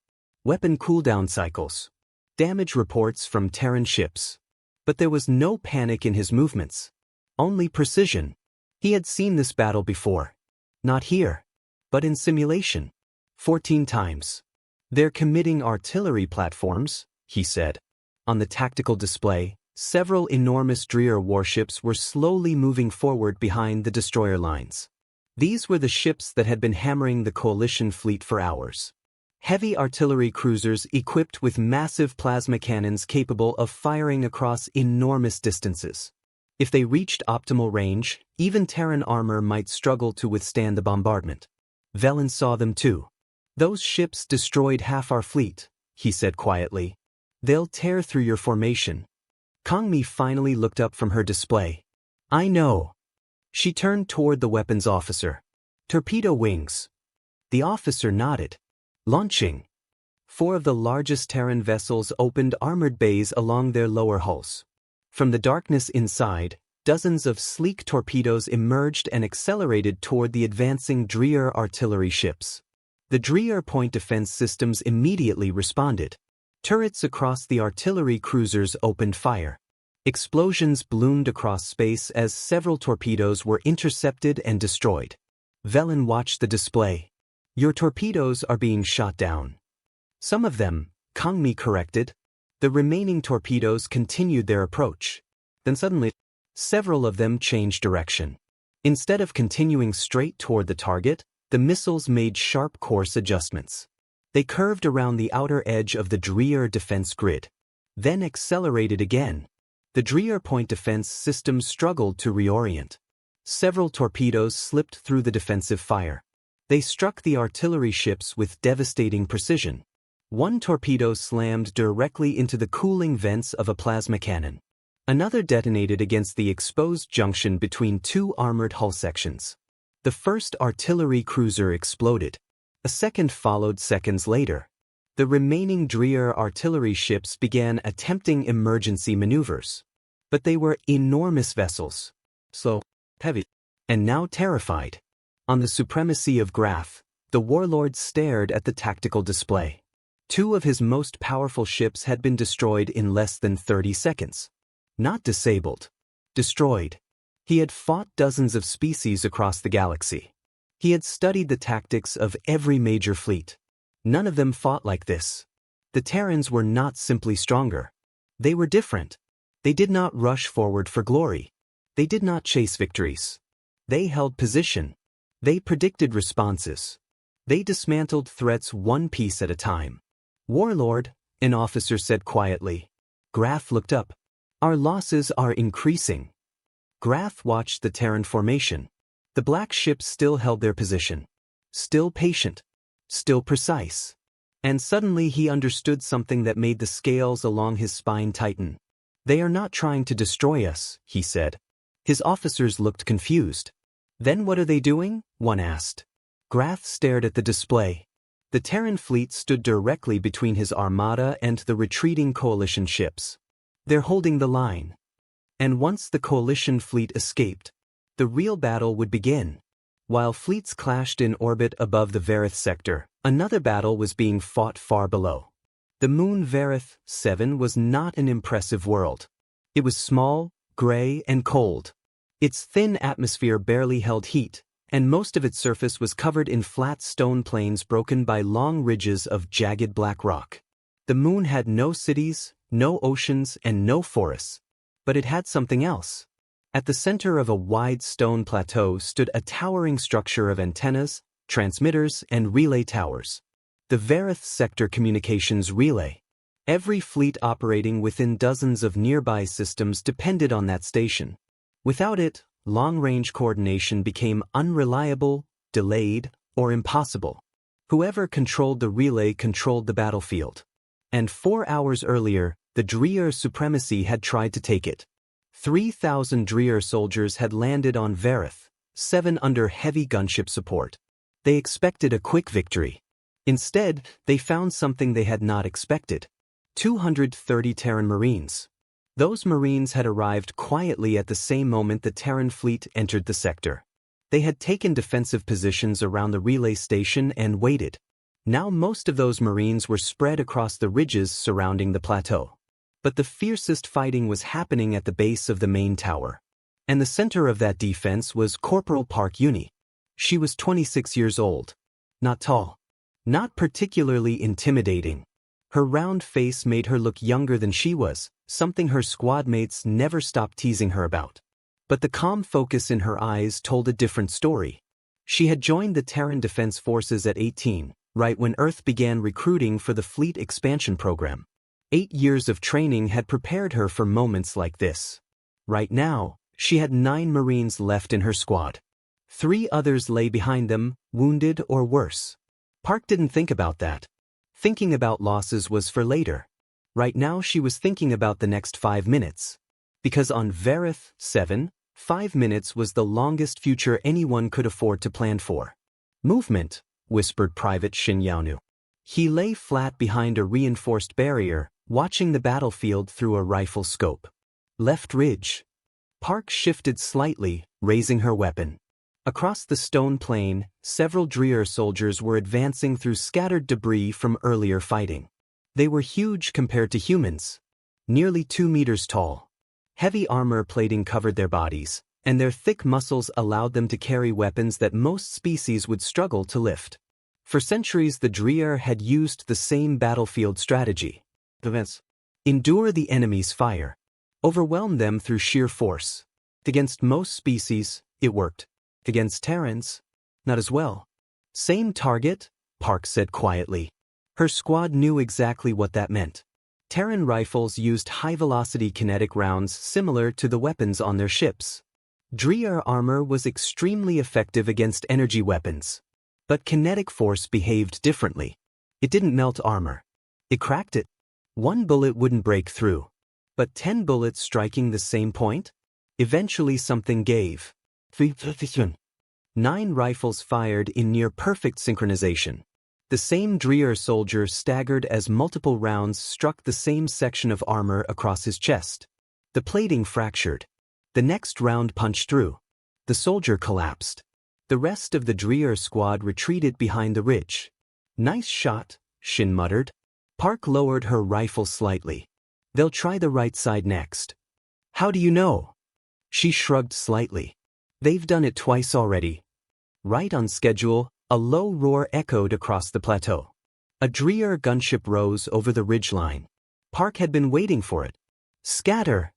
[SPEAKER 1] Weapon cooldown cycles. Damage reports from Terran ships. But there was no panic in his movements. Only precision. He had seen this battle before. Not here. But in simulation. 14 times. They're committing artillery platforms, he said. On the tactical display, several enormous Dreer warships were slowly moving forward behind the destroyer lines. These were the ships that had been hammering the Coalition fleet for hours. Heavy artillery cruisers equipped with massive plasma cannons capable of firing across enormous distances. If they reached optimal range, even Terran armor might struggle to withstand the bombardment. Velen saw them too. Those ships destroyed half our fleet, he said quietly. They'll tear through your formation. Kangmi finally looked up from her display. I know. She turned toward the weapons officer. Torpedo wings. The officer nodded. Launching. 4 of the largest Terran vessels opened armored bays along their lower hulls. From the darkness inside, dozens of sleek torpedoes emerged and accelerated toward the advancing Dreer artillery ships. The Dreer point defense systems immediately responded. Turrets across the artillery cruisers opened fire. Explosions bloomed across space as several torpedoes were intercepted and destroyed. Velen watched the display. Your torpedoes are being shot down. Some of them, Kangmi corrected. The remaining torpedoes continued their approach. Then suddenly, several of them changed direction. Instead of continuing straight toward the target, the missiles made sharp course adjustments. They curved around the outer edge of the Dreer defense grid. Then accelerated again. The Dreer point defense system struggled to reorient. Several torpedoes slipped through the defensive fire. They struck the artillery ships with devastating precision. One torpedo slammed directly into the cooling vents of a plasma cannon. Another detonated against the exposed junction between 2 armored hull sections. The first artillery cruiser exploded. A second followed seconds later. The remaining Dreer artillery ships began attempting emergency maneuvers. But they were enormous vessels. Slow, heavy, and now terrified. On the supremacy of Graf, the warlord stared at the tactical display. Two of his most powerful ships had been destroyed in less than 30 seconds. Not disabled. Destroyed. He had fought dozens of species across the galaxy. He had studied the tactics of every major fleet. None of them fought like this. The Terrans were not simply stronger. They were different. They did not rush forward for glory. They did not chase victories. They held position. They predicted responses. They dismantled threats one piece at a time. "Warlord," an officer said quietly. Graf looked up. "Our losses are increasing." Graf watched the Terran formation. The black ships still held their position. Still patient. Still precise. And suddenly he understood something that made the scales along his spine tighten. "They are not trying to destroy us," he said. His officers looked confused. "Then what are they doing?" one asked. Graf stared at the display. The Terran fleet stood directly between his armada and the retreating coalition ships. "They're holding the line." And once the coalition fleet escaped, the real battle would begin. While fleets clashed in orbit above the Verith Sector, another battle was being fought far below. The moon Verith 7 was not an impressive world. It was small, gray, and cold. Its thin atmosphere barely held heat, and most of its surface was covered in flat stone plains broken by long ridges of jagged black rock. The moon had no cities, no oceans, and no forests. But it had something else. At the center of a wide stone plateau stood a towering structure of antennas, transmitters, and relay towers. The Verith Sector Communications Relay. Every fleet operating within dozens of nearby systems depended on that station. Without it, long-range coordination became unreliable, delayed, or impossible. Whoever controlled the relay controlled the battlefield. And 4 hours earlier, the Dreer supremacy had tried to take it. 3,000 Dreer soldiers had landed on Verith, 7 under heavy gunship support. They expected a quick victory. Instead, they found something they had not expected. 230 Terran Marines. Those Marines had arrived quietly at the same moment the Terran fleet entered the sector. They had taken defensive positions around the relay station and waited. Now most of those Marines were spread across the ridges surrounding the plateau. But the fiercest fighting was happening at the base of the main tower. And the center of that defense was Corporal Park Uni. She was 26 years old. Not tall. Not particularly intimidating. Her round face made her look younger than she was, something her squad mates never stopped teasing her about. But the calm focus in her eyes told a different story. She had joined the Terran Defense Forces at 18, right when Earth began recruiting for the fleet expansion program. 8 years of training had prepared her for moments like this. Right now, she had 9 Marines left in her squad. 3 others lay behind them, wounded or worse. Park didn't think about that. Thinking about losses was for later. Right now she was thinking about the next 5 minutes. Because on Verith 7, 5 minutes was the longest future anyone could afford to plan for. "Movement," whispered Private Shin Yaonu. He lay flat behind a reinforced barrier, watching the battlefield through a rifle scope. "Left ridge." Park shifted slightly, raising her weapon. Across the stone plain, several Dreer soldiers were advancing through scattered debris from earlier fighting. They were huge compared to humans. Nearly 2 meters tall. Heavy armor plating covered their bodies, and their thick muscles allowed them to carry weapons that most species would struggle to lift. For centuries the Dreer had used the same battlefield strategy. Endure the enemy's fire. Overwhelm them through sheer force. Against most species, it worked. Against Terrans, not as well. "Same target," Park said quietly. Her squad knew exactly what that meant. Terran rifles used high-velocity kinetic rounds similar to the weapons on their ships. Dreer armor was extremely effective against energy weapons. But kinetic force behaved differently. It didn't melt armor. It cracked it. 1 bullet wouldn't break through. But 10 bullets striking the same point? Eventually something gave. 9 rifles fired in near-perfect synchronization. The same Dreer soldier staggered as multiple rounds struck the same section of armor across his chest. The plating fractured. The next round punched through. The soldier collapsed. The rest of the Dreer squad retreated behind the ridge. "Nice shot," Shin muttered. Park lowered her rifle slightly. They'll try the right side next. How do you know? She shrugged slightly. They've done it twice already. Right on schedule, a low roar echoed across the plateau. A Dreer gunship rose over the ridgeline. Park had been waiting for it. Scatter!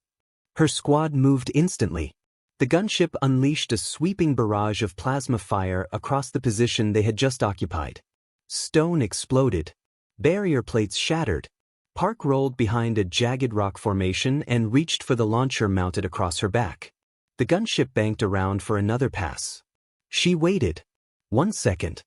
[SPEAKER 1] Her squad moved instantly. The gunship unleashed a sweeping barrage of plasma fire across the position they had just occupied. Stone exploded. Barrier plates shattered. Park rolled behind a jagged rock formation and reached for the launcher mounted across her back. The gunship banked around for another pass. She waited. 1 second.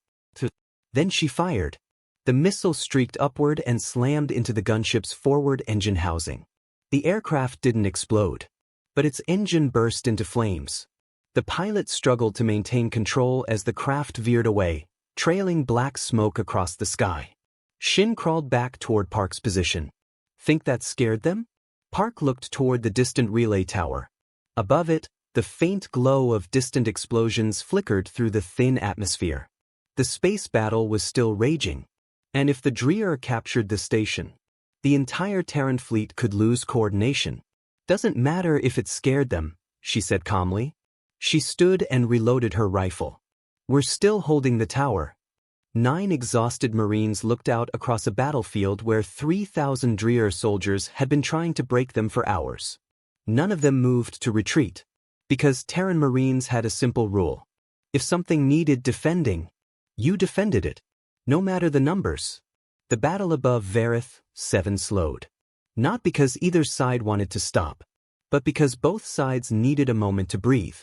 [SPEAKER 1] Then she fired. The missile streaked upward and slammed into the gunship's forward engine housing. The aircraft didn't explode, but its engine burst into flames. The pilot struggled to maintain control as the craft veered away, trailing black smoke across the sky. Shin crawled back toward Park's position. Think that scared them? Park looked toward the distant relay tower. Above it, the faint glow of distant explosions flickered through the thin atmosphere. The space battle was still raging, and if the Dreer captured the station, the entire Terran fleet could lose coordination. Doesn't matter if it scared them, she said calmly. She stood and reloaded her rifle. We're still holding the tower. 9 exhausted Marines looked out across a battlefield where 3,000 Dreer soldiers had been trying to break them for hours. None of them moved to retreat, because Terran Marines had a simple rule. If something needed defending, you defended it, no matter the numbers. The battle above Verith 7 slowed. Not because either side wanted to stop, but because both sides needed a moment to breathe.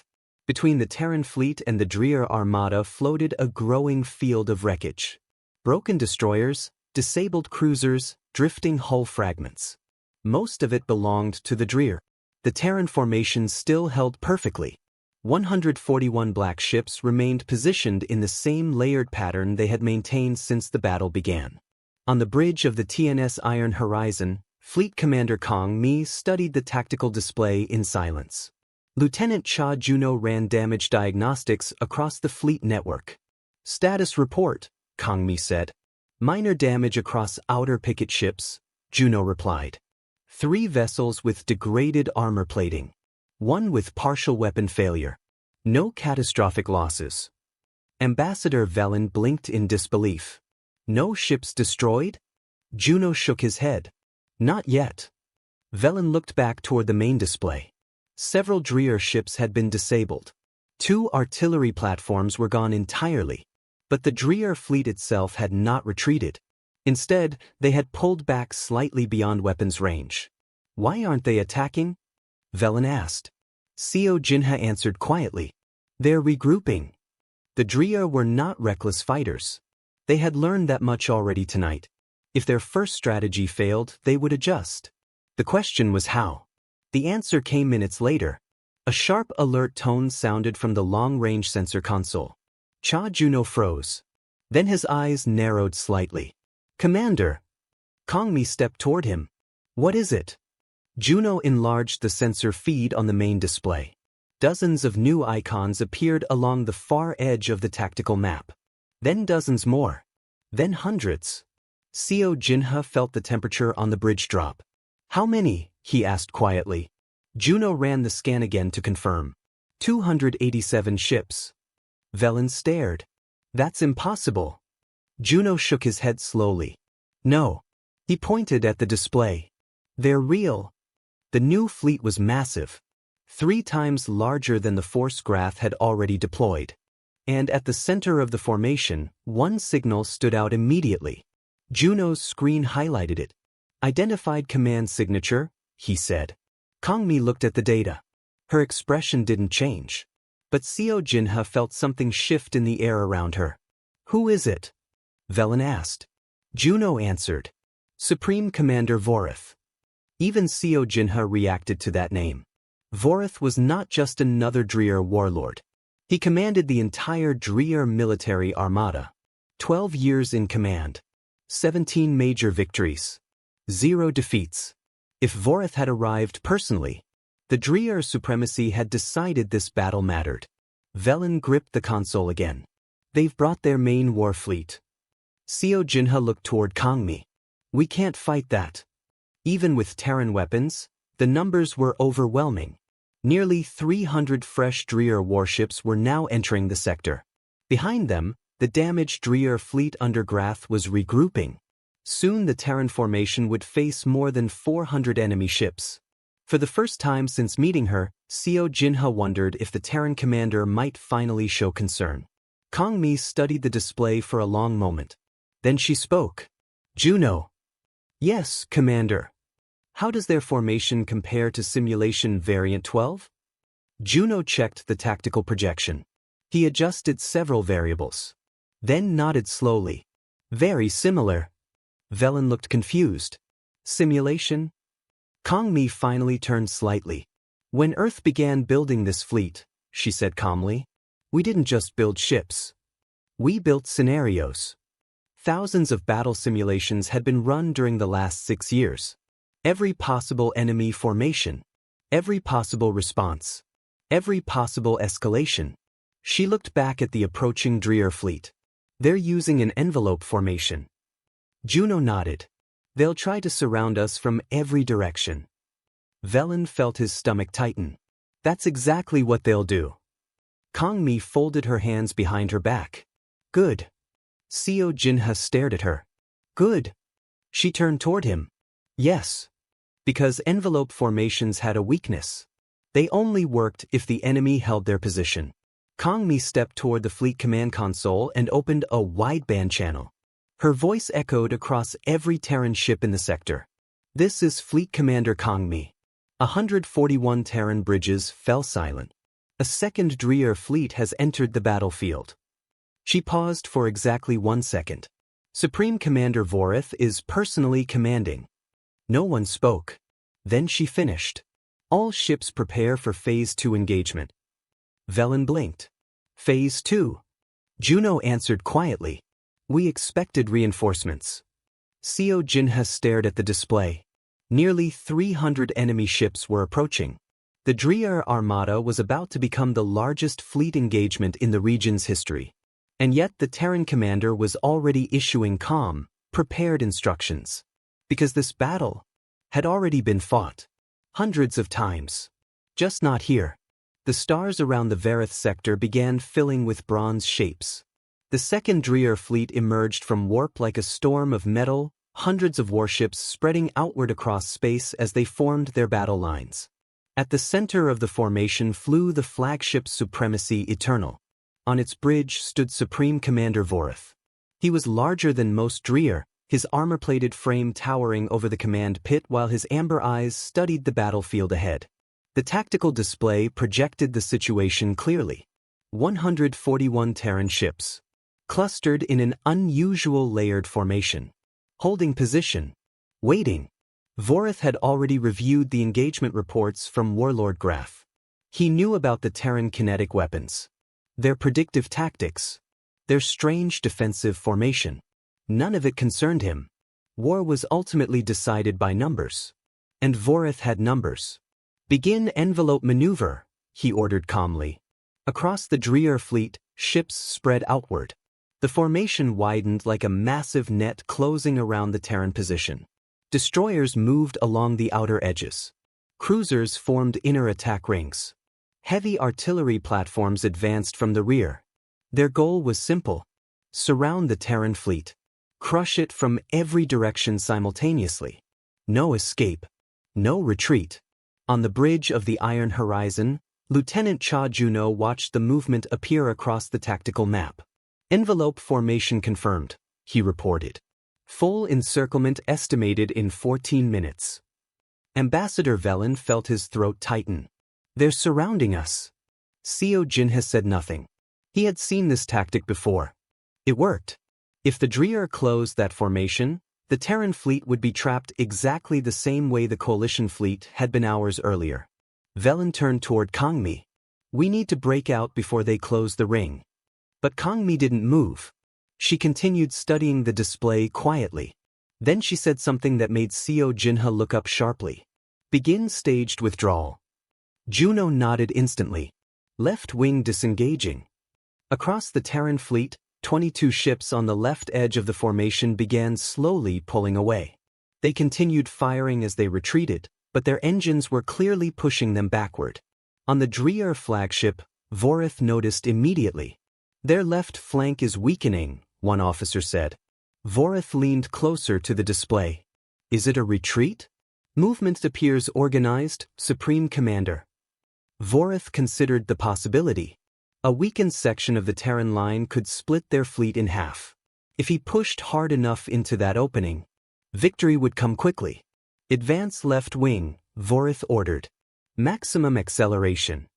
[SPEAKER 1] Between the Terran fleet and the Dreer Armada floated a growing field of wreckage. Broken destroyers, disabled cruisers, drifting hull fragments. Most of it belonged to the Dreer. The Terran formation still held perfectly. 141 black ships remained positioned in the same layered pattern they had maintained since the battle began. On the bridge of the TNS Iron Horizon, Fleet Commander Kong Mi studied the tactical display in silence. Lieutenant Cha Juno ran damage diagnostics across the fleet network. Status report, Kong Mi said. Minor damage across outer picket ships, Juno replied. 3 vessels with degraded armor plating. 1 with partial weapon failure. No catastrophic losses. Ambassador Velen blinked in disbelief. No ships destroyed? Juno shook his head. Not yet. Velen looked back toward the main display. Several Dreer ships had been disabled. 2 artillery platforms were gone entirely. But the Dreer fleet itself had not retreated. Instead, they had pulled back slightly beyond weapons range. Why aren't they attacking? Velen asked. Sio Jinha answered quietly. They're regrouping. The Dreer were not reckless fighters. They had learned that much already tonight. If their first strategy failed, they would adjust. The question was how. The answer came minutes later. A sharp alert tone sounded from the long-range sensor console. Cha Juno froze. Then his eyes narrowed slightly. Commander! Kong Mi stepped toward him. What is it? Juno enlarged the sensor feed on the main display. Dozens of new icons appeared along the far edge of the tactical map. Then dozens more. Then hundreds. Sio Jinha felt the temperature on the bridge drop. How many? He asked quietly. Juno ran the scan again to confirm. 287 ships. Velen stared. That's impossible. Juno shook his head slowly. No. He pointed at the display. They're real. The new fleet was massive. 3 times larger than the force Grath had already deployed. And at the center of the formation, one signal stood out immediately. Juno's screen highlighted it. Identified command signature, he said. Kong Mi looked at the data. Her expression didn't change. But Sio Jinha felt something shift in the air around her. Who is it? Velen asked. Juno answered. Supreme Commander Verith. Even Sio Jinha reacted to that name. Verith was not just another Dreer warlord. He commanded the entire Dreer military armada. 12 years in command. 17 major victories. 0 defeats. If Verith had arrived personally, the Dreer supremacy had decided this battle mattered. Velen gripped the console again. They've brought their main war fleet. Sio Jinha looked toward Kong Mi. We can't fight that. Even with Terran weapons, the numbers were overwhelming. Nearly 300 fresh Dreer warships were now entering the sector. Behind them, the damaged Dreer fleet under Grath was regrouping. Soon the Terran formation would face more than 400 enemy ships. For the first time since meeting her, Sio Jinha wondered if the Terran commander might finally show concern. Kong Mi studied the display for a long moment. Then she spoke. Juno. Yes, Commander. How does their formation compare to Simulation Variant 12? Juno checked the tactical projection. He adjusted several variables. Then nodded slowly. Very similar. Velen looked confused. Simulation? Kong Mi finally turned slightly. When Earth began building this fleet, she said calmly, we didn't just build ships. We built scenarios. Thousands of battle simulations had been run during the last 6 years. Every possible enemy formation. Every possible response. Every possible escalation. She looked back at the approaching Dreer fleet. They're using an envelope formation. Juno nodded. They'll try to surround us from every direction. Velen felt his stomach tighten. That's exactly what they'll do. Kong Mi folded her hands behind her back. Good. Sio Jinha stared at her. Good. She turned toward him. Yes. Because envelope formations had a weakness. They only worked if the enemy held their position. Kong Mi stepped toward the fleet command console and opened a wideband channel. Her voice echoed across every Terran ship in the sector. This is Fleet Commander Kong Mi. 141 Terran bridges fell silent. A second Dreer fleet has entered the battlefield. She paused for exactly 1 second. Supreme Commander Verith is personally commanding. No one spoke. Then she finished. All ships prepare for Phase 2 engagement. Velen blinked. Phase 2. Juno answered quietly. We expected reinforcements. Sio Jinha stared at the display. Nearly 300 enemy ships were approaching. The Dreer Armada was about to become the largest fleet engagement in the region's history. And yet the Terran commander was already issuing calm, prepared instructions. Because this battle had already been fought. Hundreds of times. Just not here. The stars around the Verith Sector began filling with bronze shapes. The second Dreer fleet emerged from warp like a storm of metal, hundreds of warships spreading outward across space as they formed their battle lines. At the center of the formation flew the flagship Supremacy Eternal. On its bridge stood Supreme Commander Verith. He was larger than most Dreer, his armor-plated frame towering over the command pit while his amber eyes studied the battlefield ahead. The tactical display projected the situation clearly. 141 Terran ships. Clustered in an unusual layered formation. Holding position. Waiting. Verith had already reviewed the engagement reports from Warlord Graf. He knew about the Terran kinetic weapons. Their predictive tactics. Their strange defensive formation. None of it concerned him. War was ultimately decided by numbers. And Verith had numbers. Begin envelope maneuver, he ordered calmly. Across the Dreer fleet, ships spread outward. The formation widened like a massive net closing around the Terran position. Destroyers moved along the outer edges. Cruisers formed inner attack rings. Heavy artillery platforms advanced from the rear. Their goal was simple. Surround the Terran fleet. Crush it from every direction simultaneously. No escape. No retreat. On the bridge of the Iron Horizon, Lieutenant Cha Juno watched the movement appear across the tactical map. Envelope formation confirmed, he reported. Full encirclement estimated in 14 minutes. Ambassador Velen felt his throat tighten. They're surrounding us. Sio Jinha said nothing. He had seen this tactic before. It worked. If the Dreer closed that formation, the Terran fleet would be trapped exactly the same way the Coalition fleet had been hours earlier. Velen turned toward Kong Mi. We need to break out before they close the ring. But Kong Mi didn't move. She continued studying the display quietly. Then she said something that made Sio Jinha look up sharply. Begin staged withdrawal. Juno nodded instantly. Left wing disengaging. Across the Terran fleet, 22 ships on the left edge of the formation began slowly pulling away. They continued firing as they retreated, but their engines were clearly pushing them backward. On the Dreer flagship, Verith noticed immediately. "Their left flank is weakening," one officer said. Verith leaned closer to the display. "Is it a retreat?" "Movement appears organized, Supreme Commander." Verith considered the possibility. A weakened section of the Terran line could split their fleet in half. If he pushed hard enough into that opening, victory would come quickly. "Advance left wing," Verith ordered. "Maximum acceleration."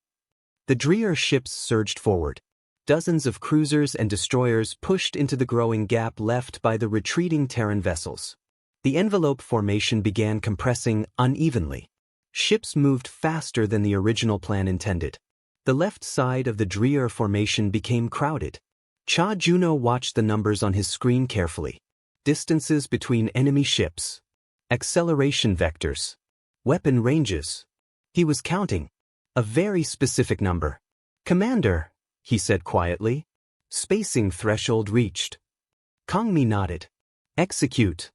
[SPEAKER 1] The Dreer ships surged forward. Dozens of cruisers and destroyers pushed into the growing gap left by the retreating Terran vessels. The envelope formation began compressing unevenly. Ships moved faster than the original plan intended. The left side of the Dreer formation became crowded. Cha Juno watched the numbers on his screen carefully. Distances between enemy ships. Acceleration vectors. Weapon ranges. He was counting. A very specific number. "Commander," he said quietly. "Spacing threshold reached." Kongmi nodded. "Execute."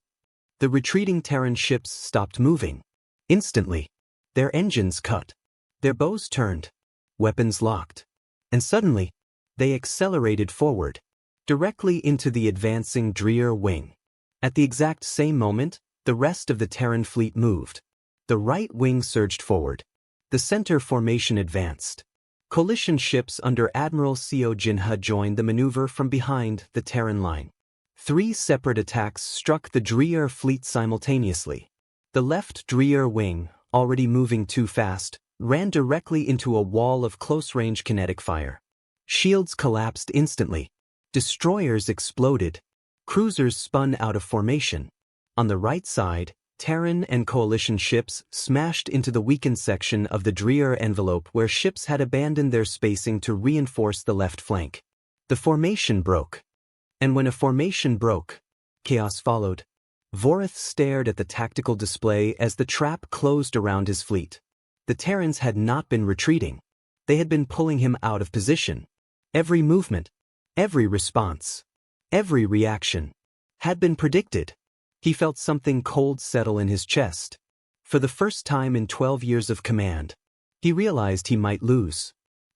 [SPEAKER 1] The retreating Terran ships stopped moving. Instantly, their engines cut. Their bows turned. Weapons locked. And suddenly, they accelerated forward, directly into the advancing Dreer wing. At the exact same moment, the rest of the Terran fleet moved. The right wing surged forward. The center formation advanced. Coalition ships under Admiral Sio Jinha joined the maneuver from behind the Terran line. 3 separate attacks struck the Dreer fleet simultaneously. The left Dreer wing, already moving too fast, ran directly into a wall of close-range kinetic fire. Shields collapsed instantly. Destroyers exploded. Cruisers spun out of formation. On the right side, Terran and Coalition ships smashed into the weakened section of the Dreer envelope where ships had abandoned their spacing to reinforce the left flank. The formation broke. And when a formation broke, chaos followed. Verith stared at the tactical display as the trap closed around his fleet. The Terrans had not been retreating. They had been pulling him out of position. Every movement, every response, every reaction had been predicted. He felt something cold settle in his chest. For the first time in 12 years of command, he realized he might lose.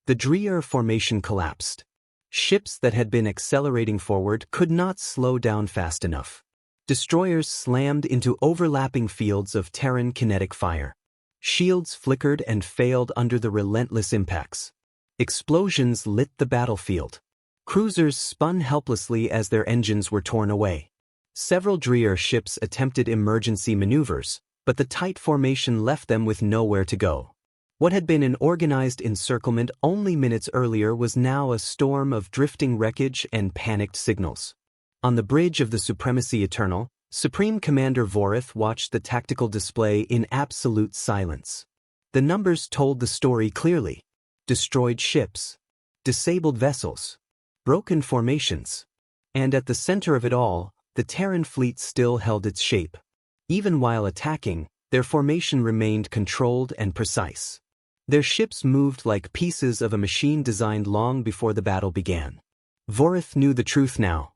[SPEAKER 1] The Dreer formation collapsed. Ships that had been accelerating forward could not slow down fast enough. Destroyers slammed into overlapping fields of Terran kinetic fire. Shields flickered and failed under the relentless impacts. Explosions lit the battlefield. Cruisers spun helplessly as their engines were torn away. Several Dreer ships attempted emergency maneuvers, but the tight formation left them with nowhere to go. What had been an organized encirclement only minutes earlier was now a storm of drifting wreckage and panicked signals. On the bridge of the Supremacy Eternal, Supreme Commander Verith watched the tactical display in absolute silence. The numbers told the story clearly. Destroyed ships, disabled vessels, broken formations. And at the center of it all, the Terran fleet still held its shape. Even while attacking, their formation remained controlled and precise. Their ships moved like pieces of a machine designed long before the battle began. Verith knew the truth now.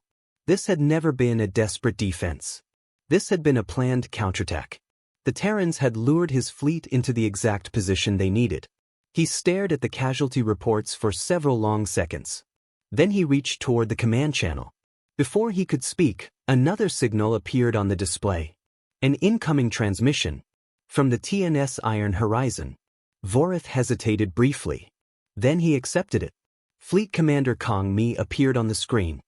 [SPEAKER 1] This had never been a desperate defense. This had been a planned counterattack. The Terrans had lured his fleet into the exact position they needed. He stared at the casualty reports for several long seconds. Then he reached toward the command channel. Before he could speak, another signal appeared on the display. An incoming transmission. From the TNS Iron Horizon. Verith hesitated briefly. Then he accepted it. Fleet Commander Kongmi appeared on the screen.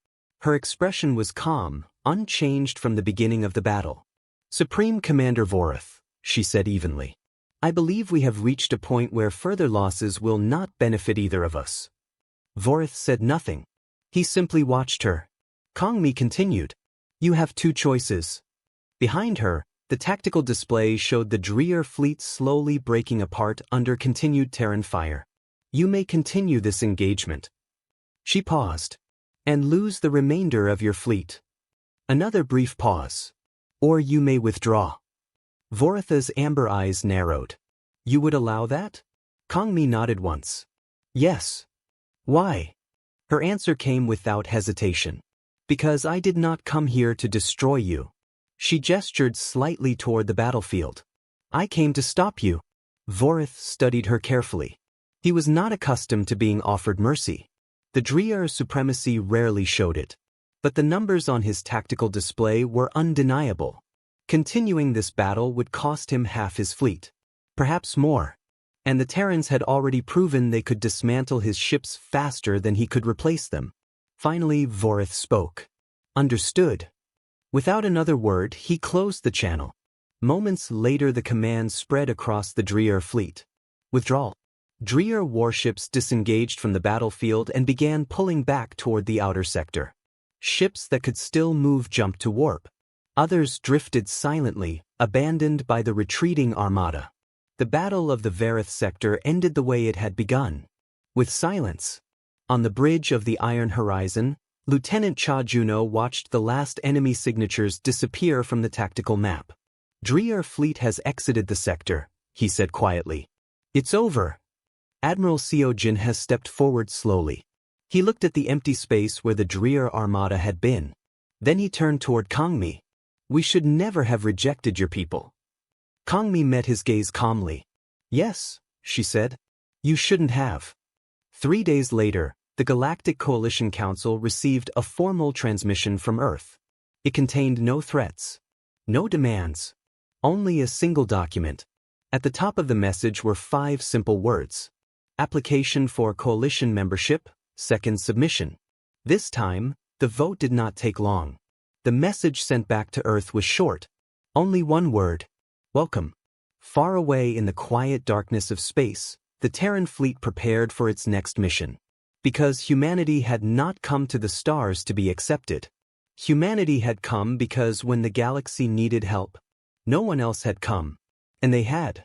[SPEAKER 1] Her expression was calm, unchanged from the beginning of the battle. "Supreme Commander Verith," she said evenly. "I believe we have reached a point where further losses will not benefit either of us." Verith said nothing. He simply watched her. Kongmi continued. "You have 2 choices." Behind her, the tactical display showed the Dreer fleet slowly breaking apart under continued Terran fire. "You may continue this engagement." She paused. "And lose the remainder of your fleet." Another brief pause. "Or you may withdraw." Verith's amber eyes narrowed. "You would allow that?" Kongmi nodded once. "Yes." "Why?" Her answer came without hesitation. "Because I did not come here to destroy you." She gestured slightly toward the battlefield. I came to stop you. Verith studied her carefully. He was not accustomed to being offered mercy. The Dreer supremacy rarely showed it. But the numbers on his tactical display were undeniable. Continuing this battle would cost him half his fleet. Perhaps more. And the Terrans had already proven they could dismantle his ships faster than he could replace them. Finally, Verith spoke. Understood. Without another word, he closed the channel. Moments later, the command spread across the Dreer fleet. Withdrawal. Dreer warships disengaged from the battlefield and began pulling back toward the outer sector. Ships that could still move jumped to warp. Others drifted silently, abandoned by the retreating armada. The battle of the Verith Sector ended the way it had begun. With silence. On the bridge of the Iron Horizon, Lieutenant Cha Juno watched the last enemy signatures disappear from the tactical map. Dreer fleet has exited the sector, he said quietly. It's over. Admiral Sio Jinha stepped forward slowly. He looked at the empty space where the Dreer Armada had been. Then he turned toward Kangmi. We should never have rejected your people. Kangmi met his gaze calmly. Yes, she said. You shouldn't have. 3 days later, the Galactic Coalition Council received a formal transmission from Earth. It contained no threats, no demands, only a single document. At the top of the message were 5 simple words. Application for coalition membership, second submission. This time, the vote did not take long. The message sent back to Earth was short. Only one word. Welcome. Far away in the quiet darkness of space, the Terran fleet prepared for its next mission. Because humanity had not come to the stars to be accepted. Humanity had come because when the galaxy needed help, no one else had come. And they had.